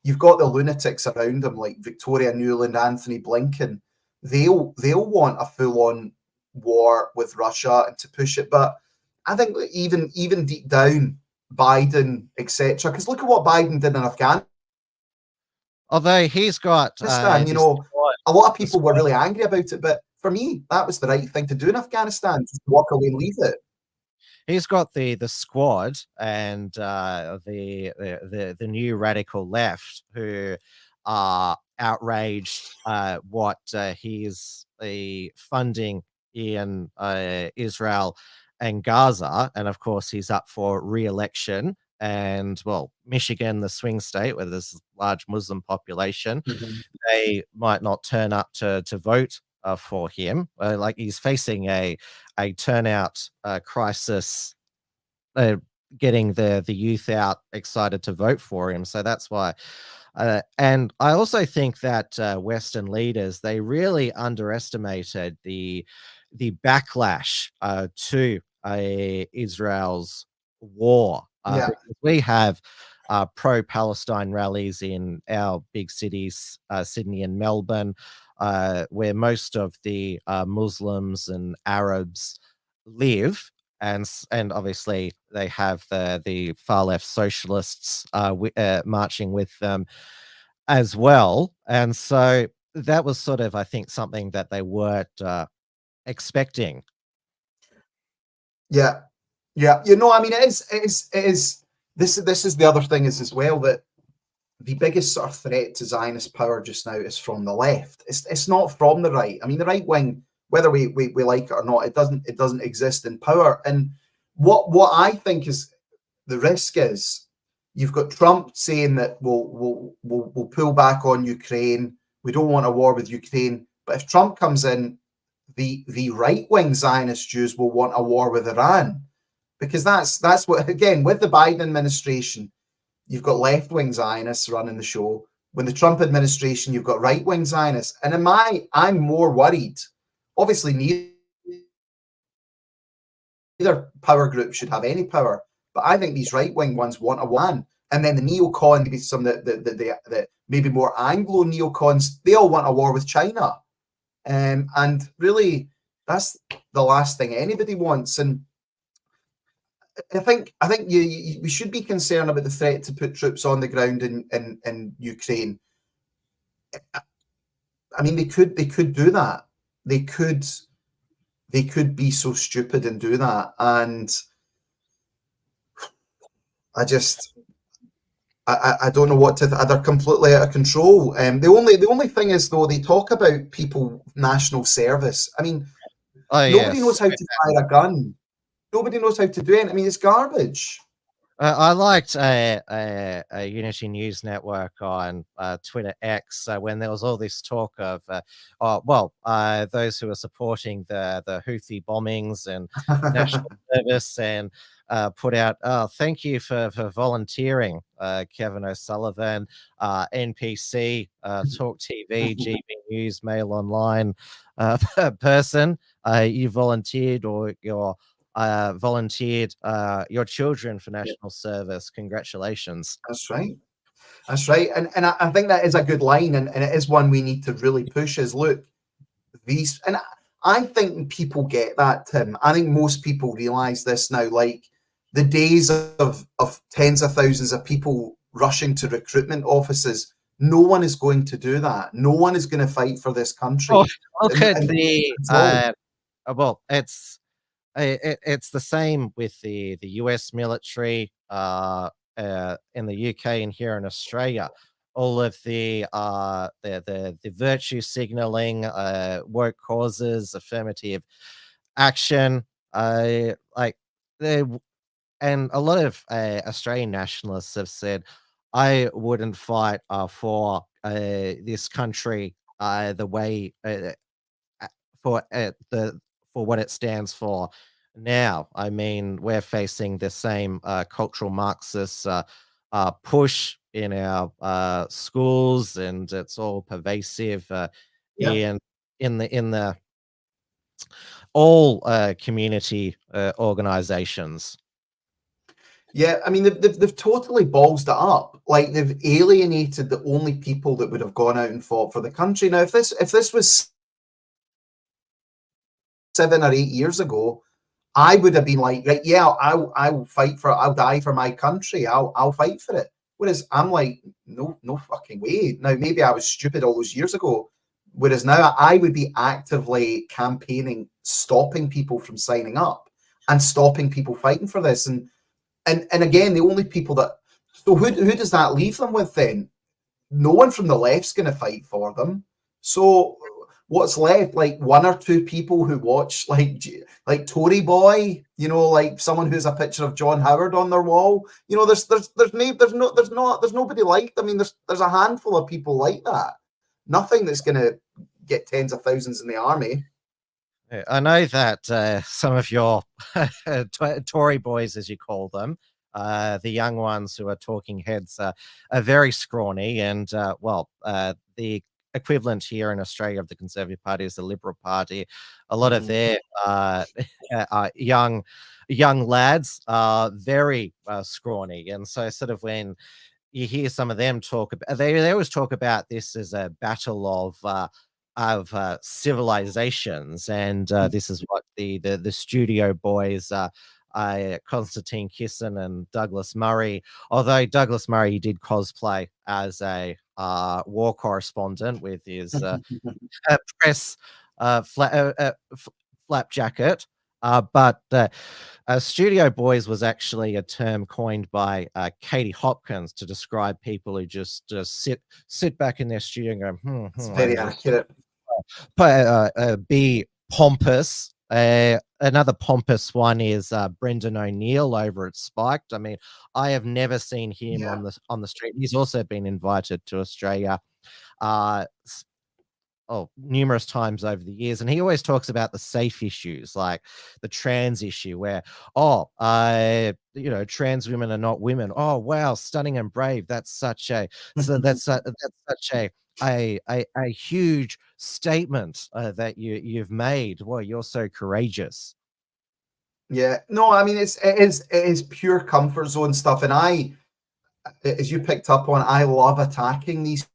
you've got the lunatics around him like Victoria Nuland, Anthony Blinken. They'll want a full-on war with Russia and to push it. But I think even deep down, Biden, etc. Because look at what Biden did in Afghanistan. Although he's got, a lot of people were really angry about it, but for me, that was the right thing to do in Afghanistan. Just walk away and leave it. He's got the squad and the new radical left who are outraged what he's funding in Israel and Gaza, and of course he's up for re-election. And well, Michigan, the swing state where there's a large Muslim population, they might not turn up to vote for him. Like he's facing a turnout crisis, getting the youth out excited to vote for him. So that's why. And I also think that Western leaders, they really underestimated the backlash to Israel's war. We have pro-Palestine rallies in our big cities, Sydney and Melbourne, where most of the Muslims and Arabs live. And obviously they have the far left socialists marching with them as well. And so that was sort of, I think, something that they weren't expecting. Yeah. I mean, it is. This is the other thing is as well, that the biggest sort of threat to Zionist power just now is from the left. It's not from the right. I mean, the right wing, whether we like it or not, it doesn't exist in power. And what I think is the risk is you've got Trump saying that we'll pull back on Ukraine. We don't want a war with Ukraine. But if Trump comes in, the right wing Zionist Jews will want a war with Iran, because that's what, again, with the Biden administration, you've got left wing Zionists running the show. When the Trump administration, you've got right wing Zionists. And I'm more worried. Obviously, neither power group should have any power, but I think these right wing ones want a one, and then the neocon, maybe some the maybe more Anglo neocons, they all want a war with China, and really that's the last thing anybody wants. And I think we should be concerned about the threat to put troops on the ground in Ukraine. I mean, they could do that. They could be so stupid and do that. And I don't know what to. They're completely out of control. The only thing is though, they talk about people national service. I mean, Oh nobody yes. knows how to fire a gun. Nobody knows how to do it. I mean, it's garbage. I liked a Unity News Network on Twitter X when there was all this talk of, those who are supporting the Houthi bombings and national service, and put out, thank you for volunteering, Kevin O'Sullivan, NPC, Talk TV, GB News, Mail Online person, you volunteered, or you're volunteered your children for national service. Congratulations. That's right. That's right. And I think that is a good line, and it is one we need to really push. Is look, these, and I think people get that, Tim. I think most people realize this now. Like the days of tens of thousands of people rushing to recruitment offices, no one is going to do that. No one is going to fight for this country. Oh, look at And the it's the same with the US military in the UK and here in Australia. All of the virtue signaling, woke causes, affirmative action, like they, and a lot of Australian nationalists have said, I wouldn't fight for this country the way for for what it stands for now. I mean, we're facing the same cultural Marxist push in our schools, and it's all pervasive yeah. in the all community organizations. Yeah, I mean they've totally ballsed it up. Like they've alienated the only people that would have gone out and fought for the country. Now, if this was 7 or 8 years ago, I would have been like, right, yeah, I'll fight for it. I'll die for my country. I'll fight for it. Whereas I'm like, no fucking way. Now maybe I was stupid all those years ago. Whereas now I would be actively campaigning, stopping people from signing up and stopping people fighting for this. And again, the only people that, so who does that leave them with then? No one from the left's going to fight for them. So what's left? Like one or two people who watch like Tory Boy, you know, like someone who has a picture of John Howard on their wall. You know, there's nobody like. I mean, there's a handful of people like that. Nothing that's going to get tens of thousands in the army. I know that some of your Tory boys, as you call them, the young ones who are talking heads, are very scrawny, and the equivalent here in Australia of the Conservative Party is the Liberal Party. A lot of their young lads are very scrawny, and so sort of when you hear some of them talk about, they always talk about this as a battle of civilizations, and this is what the studio boys, Constantine Kissin and Douglas Murray. Although Douglas Murray did cosplay as a war correspondent with his press flap jacket. But Studio Boys was actually a term coined by Katie Hopkins to describe people who just sit back in their studio and go, It's very accurate. Be pompous. Another pompous one is Brendan O'Neill over at Spiked. I mean, I have never seen him on the street. He's also been invited to Australia numerous times over the years, and he always talks about the safe issues, like the trans issue, where trans women are not women. Oh wow, stunning and brave. That's such a huge statement that you've made. Well, you're so courageous. Yeah, no, I mean it is pure comfort zone stuff, and I, as you picked up on, I love attacking these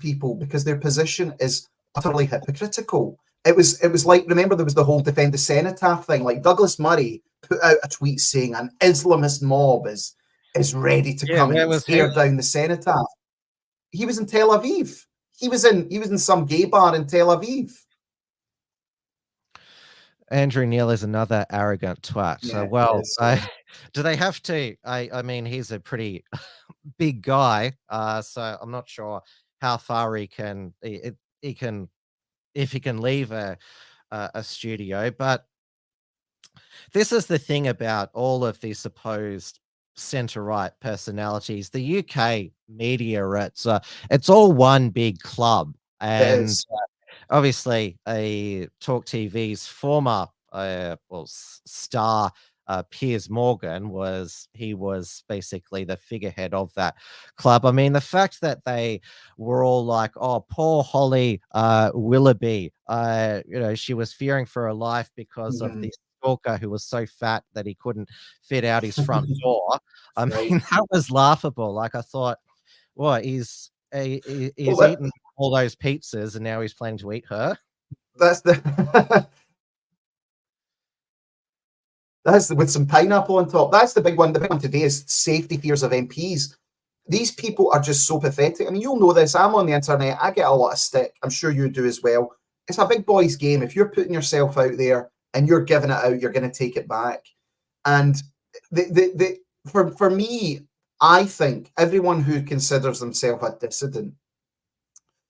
people because their position is utterly hypocritical. It was like, remember there was the whole defend the cenotaph thing. Like Douglas Murray put out a tweet saying an Islamist mob is ready to come and tear down the cenotaph. He was in Tel Aviv. He was in some gay bar in Tel Aviv. Andrew Neil is another arrogant twat. Yeah, Do they have to? I mean, he's a pretty big guy, so I'm not sure how far he can if he can leave a studio. But this is the thing about all of these supposed centre-right personalities. The UK media, it's all one big club, It and is. obviously, a Talk TV's former star Piers Morgan was basically the figurehead of that club. I mean, the fact that they were all like, "Oh, poor Holly Willoughby," she was fearing for her life because of Mhm. the stalker who was so fat that he couldn't fit out his front door. I Right. mean, that was laughable. Like, I thought, what he's Well, eaten all those pizzas and now he's planning to eat her. that's the that's with some pineapple on top. That's the big one. The big one today is safety fears of MPs. These people are just so pathetic. I mean, you'll know this. I'm on the internet. I get a lot of stick. I'm sure you do as well. It's a big boys' game. If you're putting yourself out there and you're giving it out, you're going to take it back. And for me, I think everyone who considers themselves a dissident,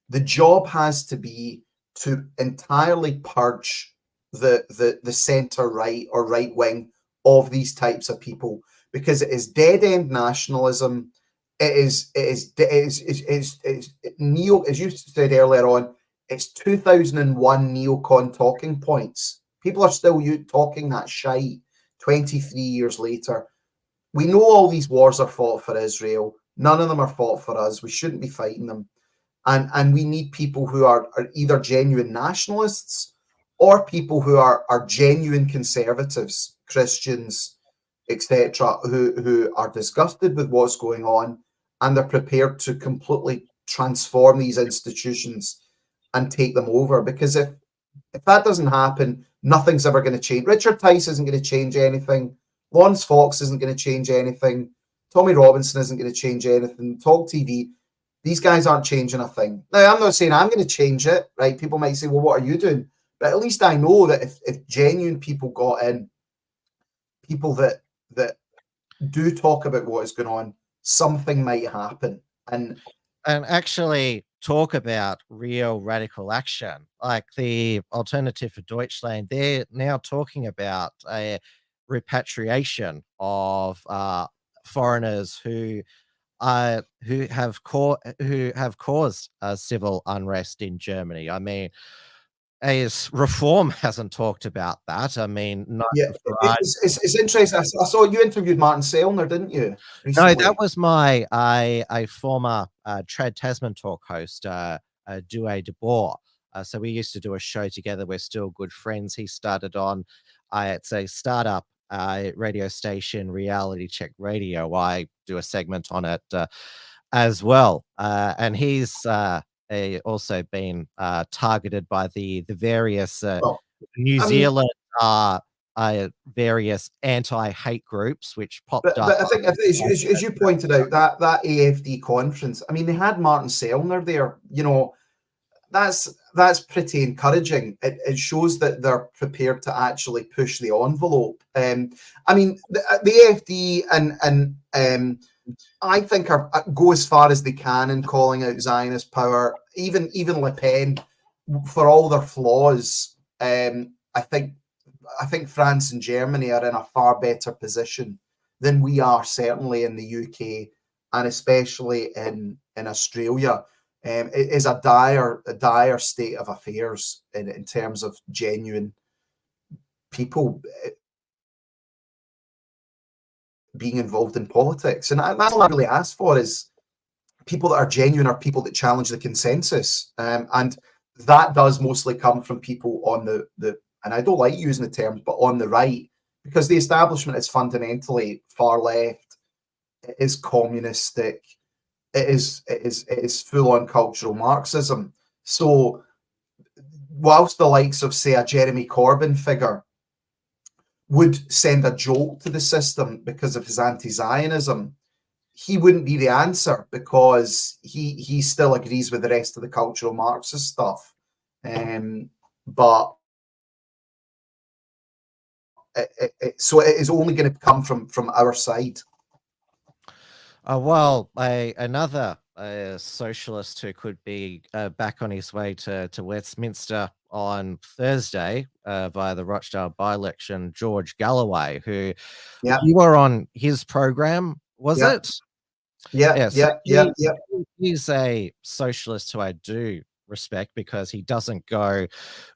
the job has to be to entirely purge the centre right or right wing of these types of people, because it is dead end nationalism. It is neo, as you said earlier on. It's 2001 neocon talking points. People are still talking that shite 23 years later. We know all these wars are fought for Israel. None of them are fought for us. We shouldn't be fighting them. And we need people who are either genuine nationalists or people who are genuine conservatives, Christians, etc., who are disgusted with what's going on, and they're prepared to completely transform these institutions and take them over. Because if that doesn't happen, nothing's ever going to change. Richard Tice isn't going to change anything. Lawrence Fox isn't going to change anything. Tommy Robinson isn't going to change anything. Talk TV, these guys aren't changing a thing. Now, I'm not saying I'm going to change it, right? People might say, well, what are you doing? But at least I know that if genuine people got in, people that do talk about what is going on, something might happen. And actually talk about real radical action. Like the Alternative for Deutschland, they're now talking about a repatriation of foreigners who have caused civil unrest in Germany. I mean, as Reform hasn't talked about that. I mean, yeah, Nigel Farage. it's interesting. I saw you interviewed Martin Sellner, didn't you, No, that recently? was my a former Trad Tasman talk host, Due de Boer. So we used to do a show together. We're still good friends. He started on, it's a startup radio station, Reality Check Radio. I do a segment on it as well, and he's also been targeted by the various Well, New I mean, Zealand various anti-hate groups which popped but up. I think as you pointed out, that AFD conference, I mean, they had Martin Sellner there. You know, that's pretty encouraging. It shows that they're prepared to actually push the envelope. I mean, the AFD and I think go as far as they can in calling out Zionist power. Even Le Pen, for all their flaws, I think France and Germany are in a far better position than we are, certainly in the UK and especially in Australia. It is a dire state of affairs in terms of genuine people being involved in politics. And that's all I really ask for is people that are genuine are people that challenge the consensus. And that does mostly come from people on the and I don't like using the terms, but on the right, because the establishment is fundamentally far left, it is communistic, it is full on cultural Marxism. So whilst the likes of, say, a Jeremy Corbyn figure would send a jolt to the system because of his anti-Zionism, he wouldn't be the answer because he still agrees with the rest of the cultural Marxist stuff. But so it is only going to come from our side. Well, another socialist who could be back on his way to Westminster on Thursday via the Rochdale by-election, George Galloway, who you were on his program, was it? Yeah. He's a socialist who I do respect, because he doesn't go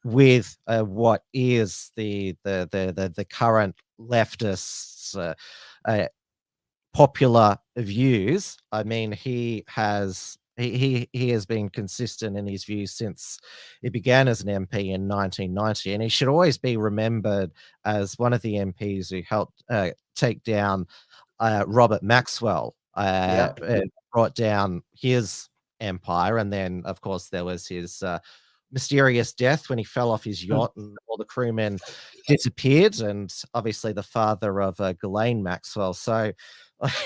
with what is the current leftists' popular views. I mean, he has been consistent in his views since he began as an MP in 1990, and he should always be remembered as one of the MPs who helped take down Robert Maxwell, brought down his empire. And then, of course, there was his mysterious death when he fell off his yacht and all the crewmen disappeared, and obviously the father of Ghislaine Maxwell. So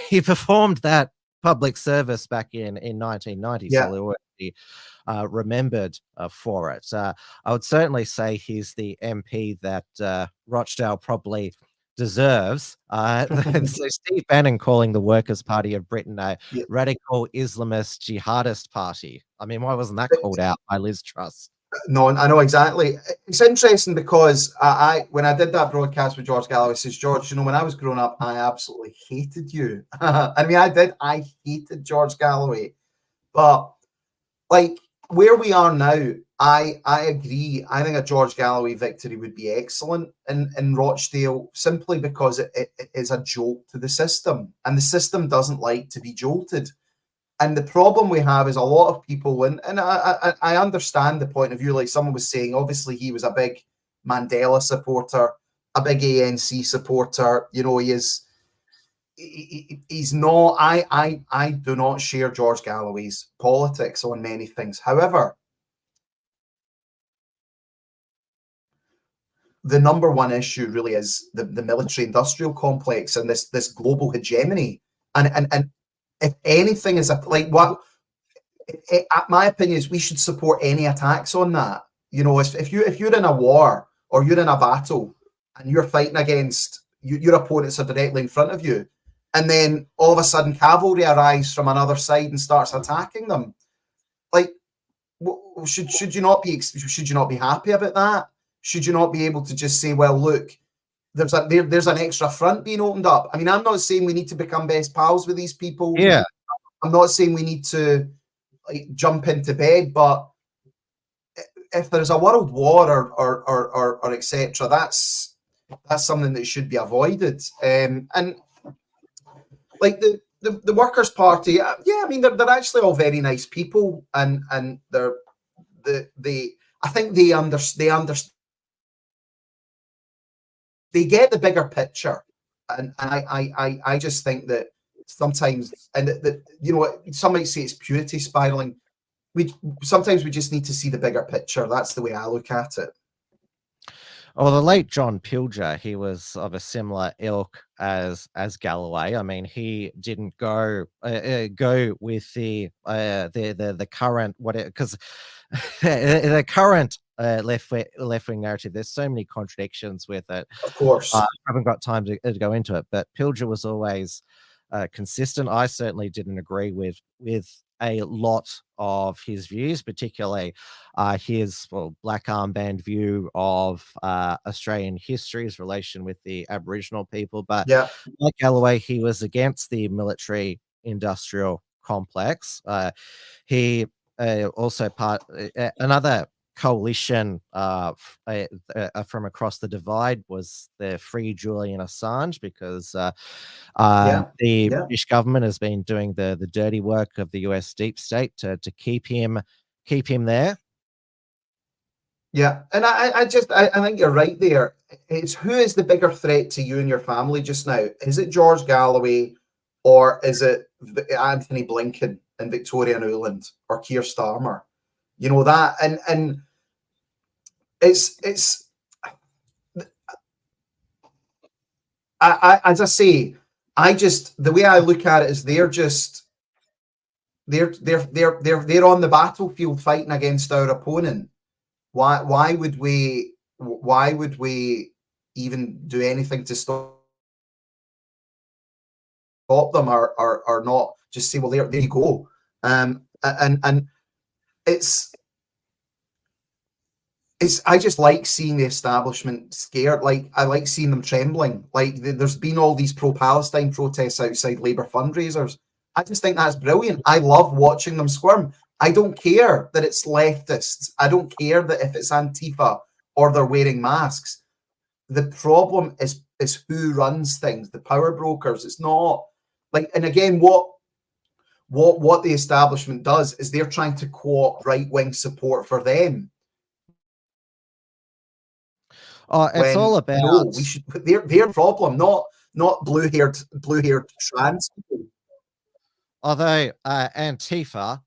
he performed that public service back in 1990, so he will be remembered for it. I would certainly say he's the MP that Rochdale probably deserves. So Steve Bannon calling the Workers' Party of Britain a radical Islamist jihadist party. I mean, why wasn't that called out by Liz Truss? No, I know exactly. It's interesting because when I did that broadcast with George Galloway, says, George, you know, when I was growing up, I absolutely hated you. I mean, I hated George Galloway. But like where we are now, I agree. I think a George Galloway victory would be excellent in Rochdale, simply because it is a jolt to the system, and the system doesn't like to be jolted. And the problem we have is a lot of people, and I understand the point of view, like someone was saying, obviously he was a big Mandela supporter, a big ANC supporter. You know, he's not, I do not share George Galloway's politics on many things. However, the number one issue really is the military industrial complex and this global hegemony. And if anything is my opinion is we should support any attacks on that. You know, if you're in a war or you're in a battle and you're fighting against your opponents are directly in front of you, and then all of a sudden cavalry arrives from another side and starts attacking them, like should you not be happy about that? Should you not be able to just say, well, look, there's an extra front being opened up? I mean, I'm not saying we need to become best pals with these people. Yeah. I'm not saying we need to jump into bed, but if there's a world war or etc., that's something that should be avoided. And like the Workers' Party, I mean, they're actually all very nice people, and I think they understand. They get the bigger picture, and I just think that sometimes, and that you know, some might say it's purity spiraling. Sometimes we just need to see the bigger picture. That's the way I look at it. Well, the late John Pilger, he was of a similar ilk as Galloway. I mean, he didn't go with the current because the current left wing narrative. There's so many contradictions with it. Of course, I haven't got time to go into it, but Pilger was always consistent. I certainly didn't agree with a lot of his views, particularly his black armband view of Australian history, his relation with the Aboriginal people. But like Galloway, he was against the military industrial complex. He also another coalition from across the divide was the Free Julian Assange, because the British government has been doing the dirty work of the US deep state to keep him there. Yeah, and I think you're right there. It's who is the bigger threat to you and your family just now? Is it George Galloway, or is it Anthony Blinken and Victoria Nuland or Keir Starmer? You know that, and it's as I say, the way I look at it is they're on the battlefield fighting against our opponent. Why would we even do anything to stop them, or not just say, well, there you go. And it's I just like seeing the establishment scared. Like, I like seeing them trembling. Like, there's been all these pro-Palestine protests outside Labour fundraisers. I just think that's brilliant. I love watching them squirm. I don't care that it's leftists. I don't care that if it's Antifa or they're wearing masks. The problem is who runs things, the power brokers. It's not like, and again, what the establishment does is they're trying to co-opt right-wing support for them. Oh, it's all about, no, we should put their problem, not blue-haired trans people. Although Antifa,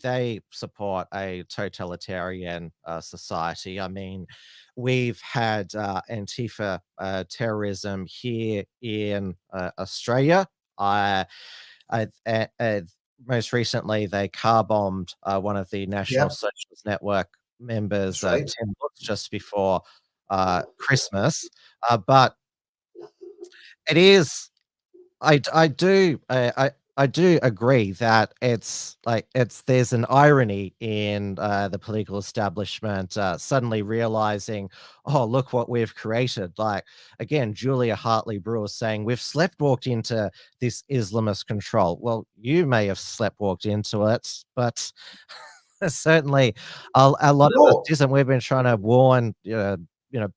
they support a totalitarian society. I mean, we've had Antifa terrorism here in Australia. Most recently, they car bombed one of the National Socialist Network members, right. Tim Woods, just before Christmas. But it is, I do agree that there's an irony in the political establishment suddenly realizing, oh, look what we've created. Like, again, Julia Hartley-Brewer saying we've sleepwalked into this Islamist control. Well, you may have sleepwalked into it, but certainly a lot of us isn't. We've been trying to warn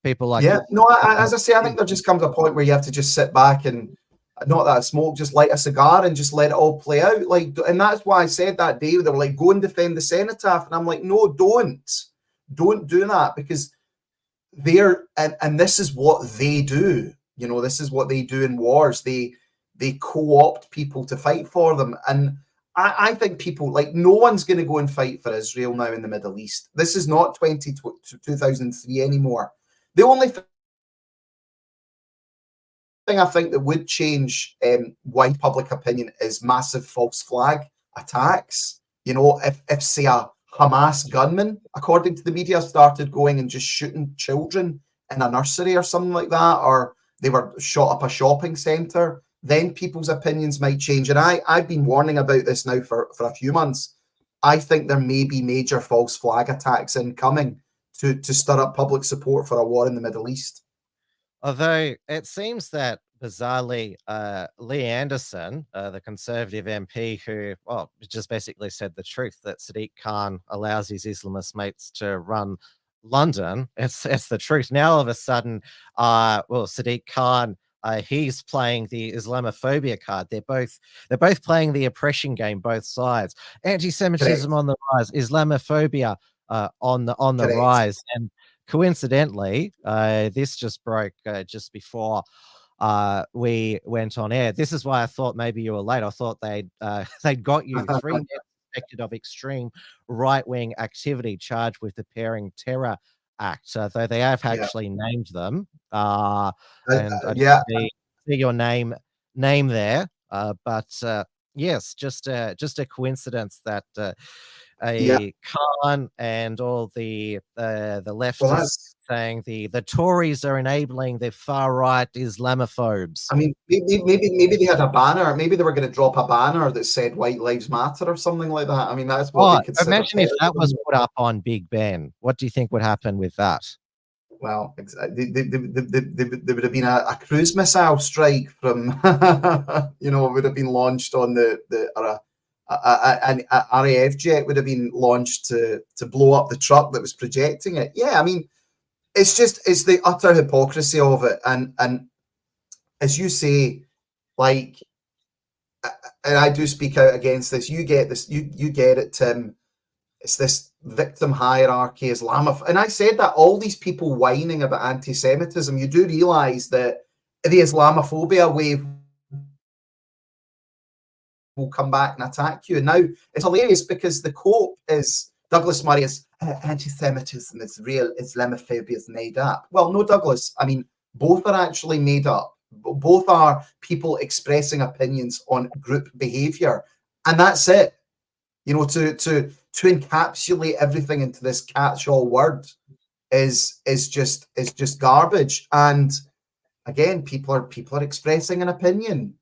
people like as I say, I think there just comes a point where you have to just sit back and not that smoke, just light a cigar and just let it all play out. Like, and that's why I said that day, they were like, go and defend the cenotaph. And I'm like, no, don't do that, because they're, and this is what they do. This is what they do in wars. They co-opt people to fight for them. And I think people, like, no one's going to go and fight for Israel now in the Middle East. This is not 2003 anymore. The only thing I think that would change wide public opinion is massive false flag attacks. If say a Hamas gunman, according to the media, started going and just shooting children in a nursery or something like that, or they were shot up a shopping centre, then people's opinions might change. And I've been warning about this now for a few months. I think there may be major false flag attacks incoming to stir up public support for a war in the Middle East. Although it seems that, bizarrely, Lee Anderson, the Conservative MP, who, just basically said the truth, that Sadiq Khan allows his Islamist mates to run London. It's the truth. Now, all of a sudden, Sadiq Khan, he's playing the Islamophobia card. They're both playing the oppression game, both sides. Anti-Semitism on the rise, Islamophobia on the rise. And coincidentally, this just broke just before we went on air. This is why I thought maybe you were late. I thought they'd got you 3 men suspected of extreme right-wing activity charged with preparing terror act, though they have actually named them. And I didn't see your name there. But yes, just a coincidence that Khan and all the leftists saying the Tories are enabling the far right Islamophobes. I mean, maybe they had a banner. Maybe they were going to drop a banner that said "White Lives Matter" or something like that. I mean, that's what they consider. Imagine if that was put up on Big Ben. What do you think would happen with that? Well, there would have been a cruise missile strike from, would have been launched on an RAF jet would have been launched to blow up the truck that was projecting it. Yeah, I mean, it's the utter hypocrisy of it. And as you say, like, and I do speak out against this, you get this, you get it, Tim. It's this victim hierarchy, and I said that all these people whining about anti-Semitism, you do realize that the Islamophobia wave will come back and attack you. And now it's hilarious because the quote is Douglas Murray is anti-Semitism is real, Islamophobia is made up. Well, no, Douglas. I mean, both are actually made up. Both are people expressing opinions on group behavior, and that's it. To encapsulate everything into this catch-all word is just garbage. And again, people are expressing an opinion.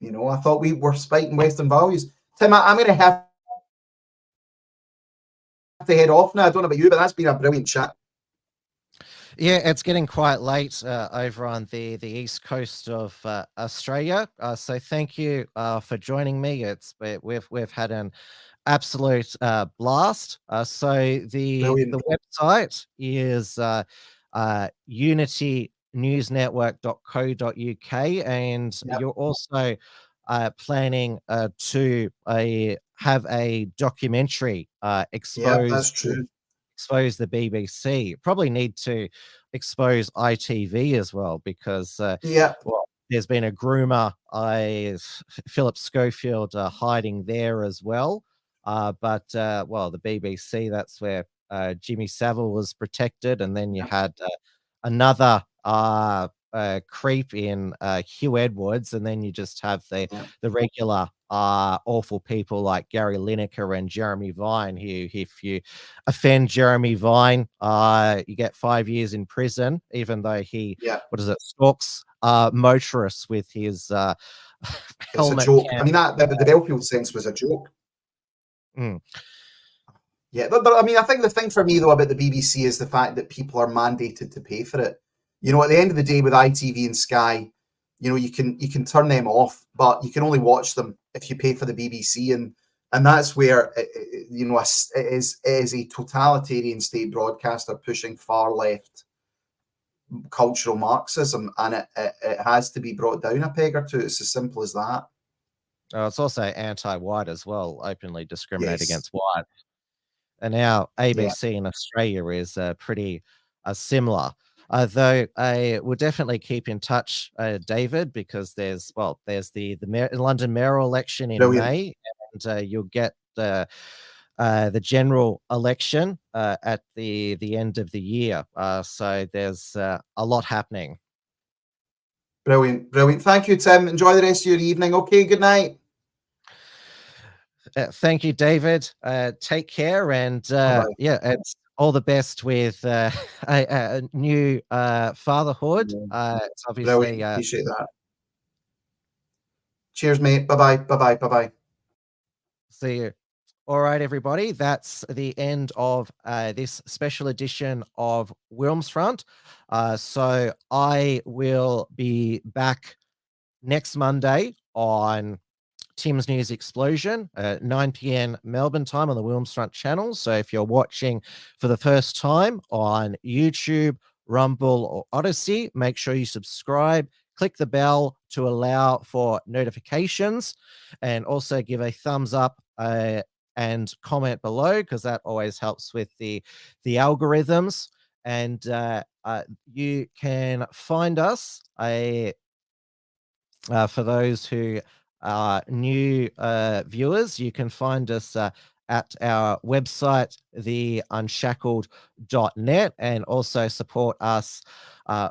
You know, I thought we were spiking Western values. Tim, I'm going to have to head off now. I don't know about you, but that's been a brilliant chat. Yeah, it's getting quite late over on the east coast of Australia. So thank you for joining me. We've had an absolute blast. So Brilliant. the website is unitynewsnetwork.co.uk, and Yep. you're also planning to have a documentary Yeah, that's true. expose the BBC. Probably need to expose ITV as well, because Yeah, well, there's been a groomer, Philip Schofield, hiding there as well. But well, the BBC, that's where Jimmy Savile was protected, and then you had another creep in Hugh Edwards, and then you just have the regular awful people like Gary Lineker and Jeremy Vine, who, if you offend Jeremy Vine, you get 5 years in prison, even though he stalks motorists with his it's a helmet joke. cam. I mean, that the Belfield sense was a joke. Mm. Yeah, but I mean, I think the thing for me though about the BBC is the fact that people are mandated to pay for it. You know, at the end of the day, with ITV and Sky, you know, you can turn them off, but you can only watch them if you pay for the BBC, and that's where you know, it is a totalitarian state broadcaster pushing far left cultural Marxism, and it has to be brought down a peg or two. It's as simple as that. It's also anti-white as well, openly discriminating Yes. against white. And now ABC in Australia is pretty similar. Though we'll definitely keep in touch, David, because there's the London mayoral election in May, and you'll get the general election at the end of the year. So there's a lot happening. Brilliant. Thank you, Tim. Enjoy the rest of your evening. Okay, good night. Thank you, David. Take care, and it's all the best with a new fatherhood. It's obviously appreciate that. Cheers, mate. Bye-bye. See you. All right, everybody. That's the end of this special edition of WilmsFront. So I will be back next Monday on Tim's News Explosion, 9 p.m. Melbourne time on the WilmsFront channel. So if you're watching for the first time on YouTube, Rumble, or Odyssey, make sure you subscribe, click the bell to allow for notifications, and also give a thumbs up and comment below, because that always helps with the algorithms. And you can find us for those who are new viewers, you can find us at our website, theunshackled.net, and also support us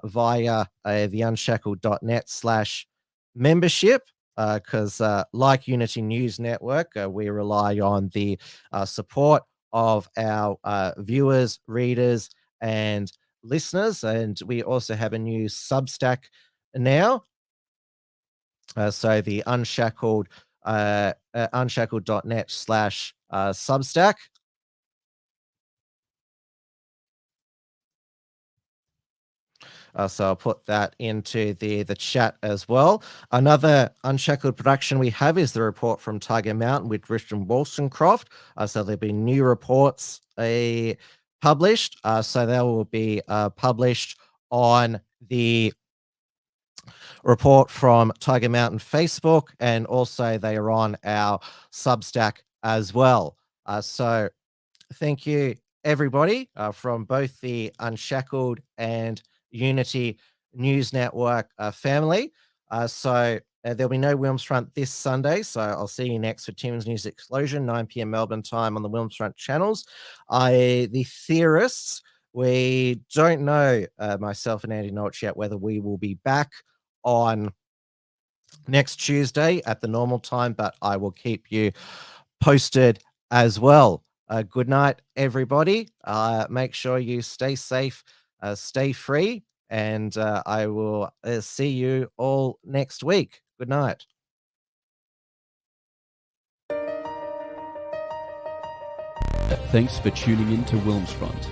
via theunshackled.net/membership, because like Unity News Network, we rely on the support of our viewers, readers, and listeners. And we also have a new Substack now. So the Unshackled, unshackled.net/Substack. So I'll put that into the chat as well. Another Unshackled production we have is the report from Tiger Mountain with Richard Wollstonecroft. So there'll be new reports published. So they will be published on the report from Tiger Mountain Facebook, and also they are on our Substack as well. So thank you, everybody, from both the Unshackled and Unity News Network family. So there'll be no WilmsFront this Sunday, so I'll see you next for Tim's News Explosion, 9 p.m. Melbourne time on the WilmsFront channels. The theorists, we don't know, myself and Andy Notch, yet whether we will be back on next Tuesday at the normal time, but I will keep you posted as well. Good night, everybody. Make sure you stay safe, stay free, And I will see you all next week. Good night. Thanks for tuning in to WilmsFront.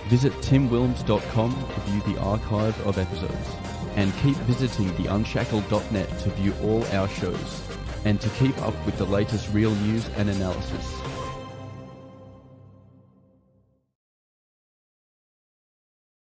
Visit timwilms.com to view the archive of episodes. And keep visiting the unshackled.net to view all our shows. And to keep up with the latest real news and analysis.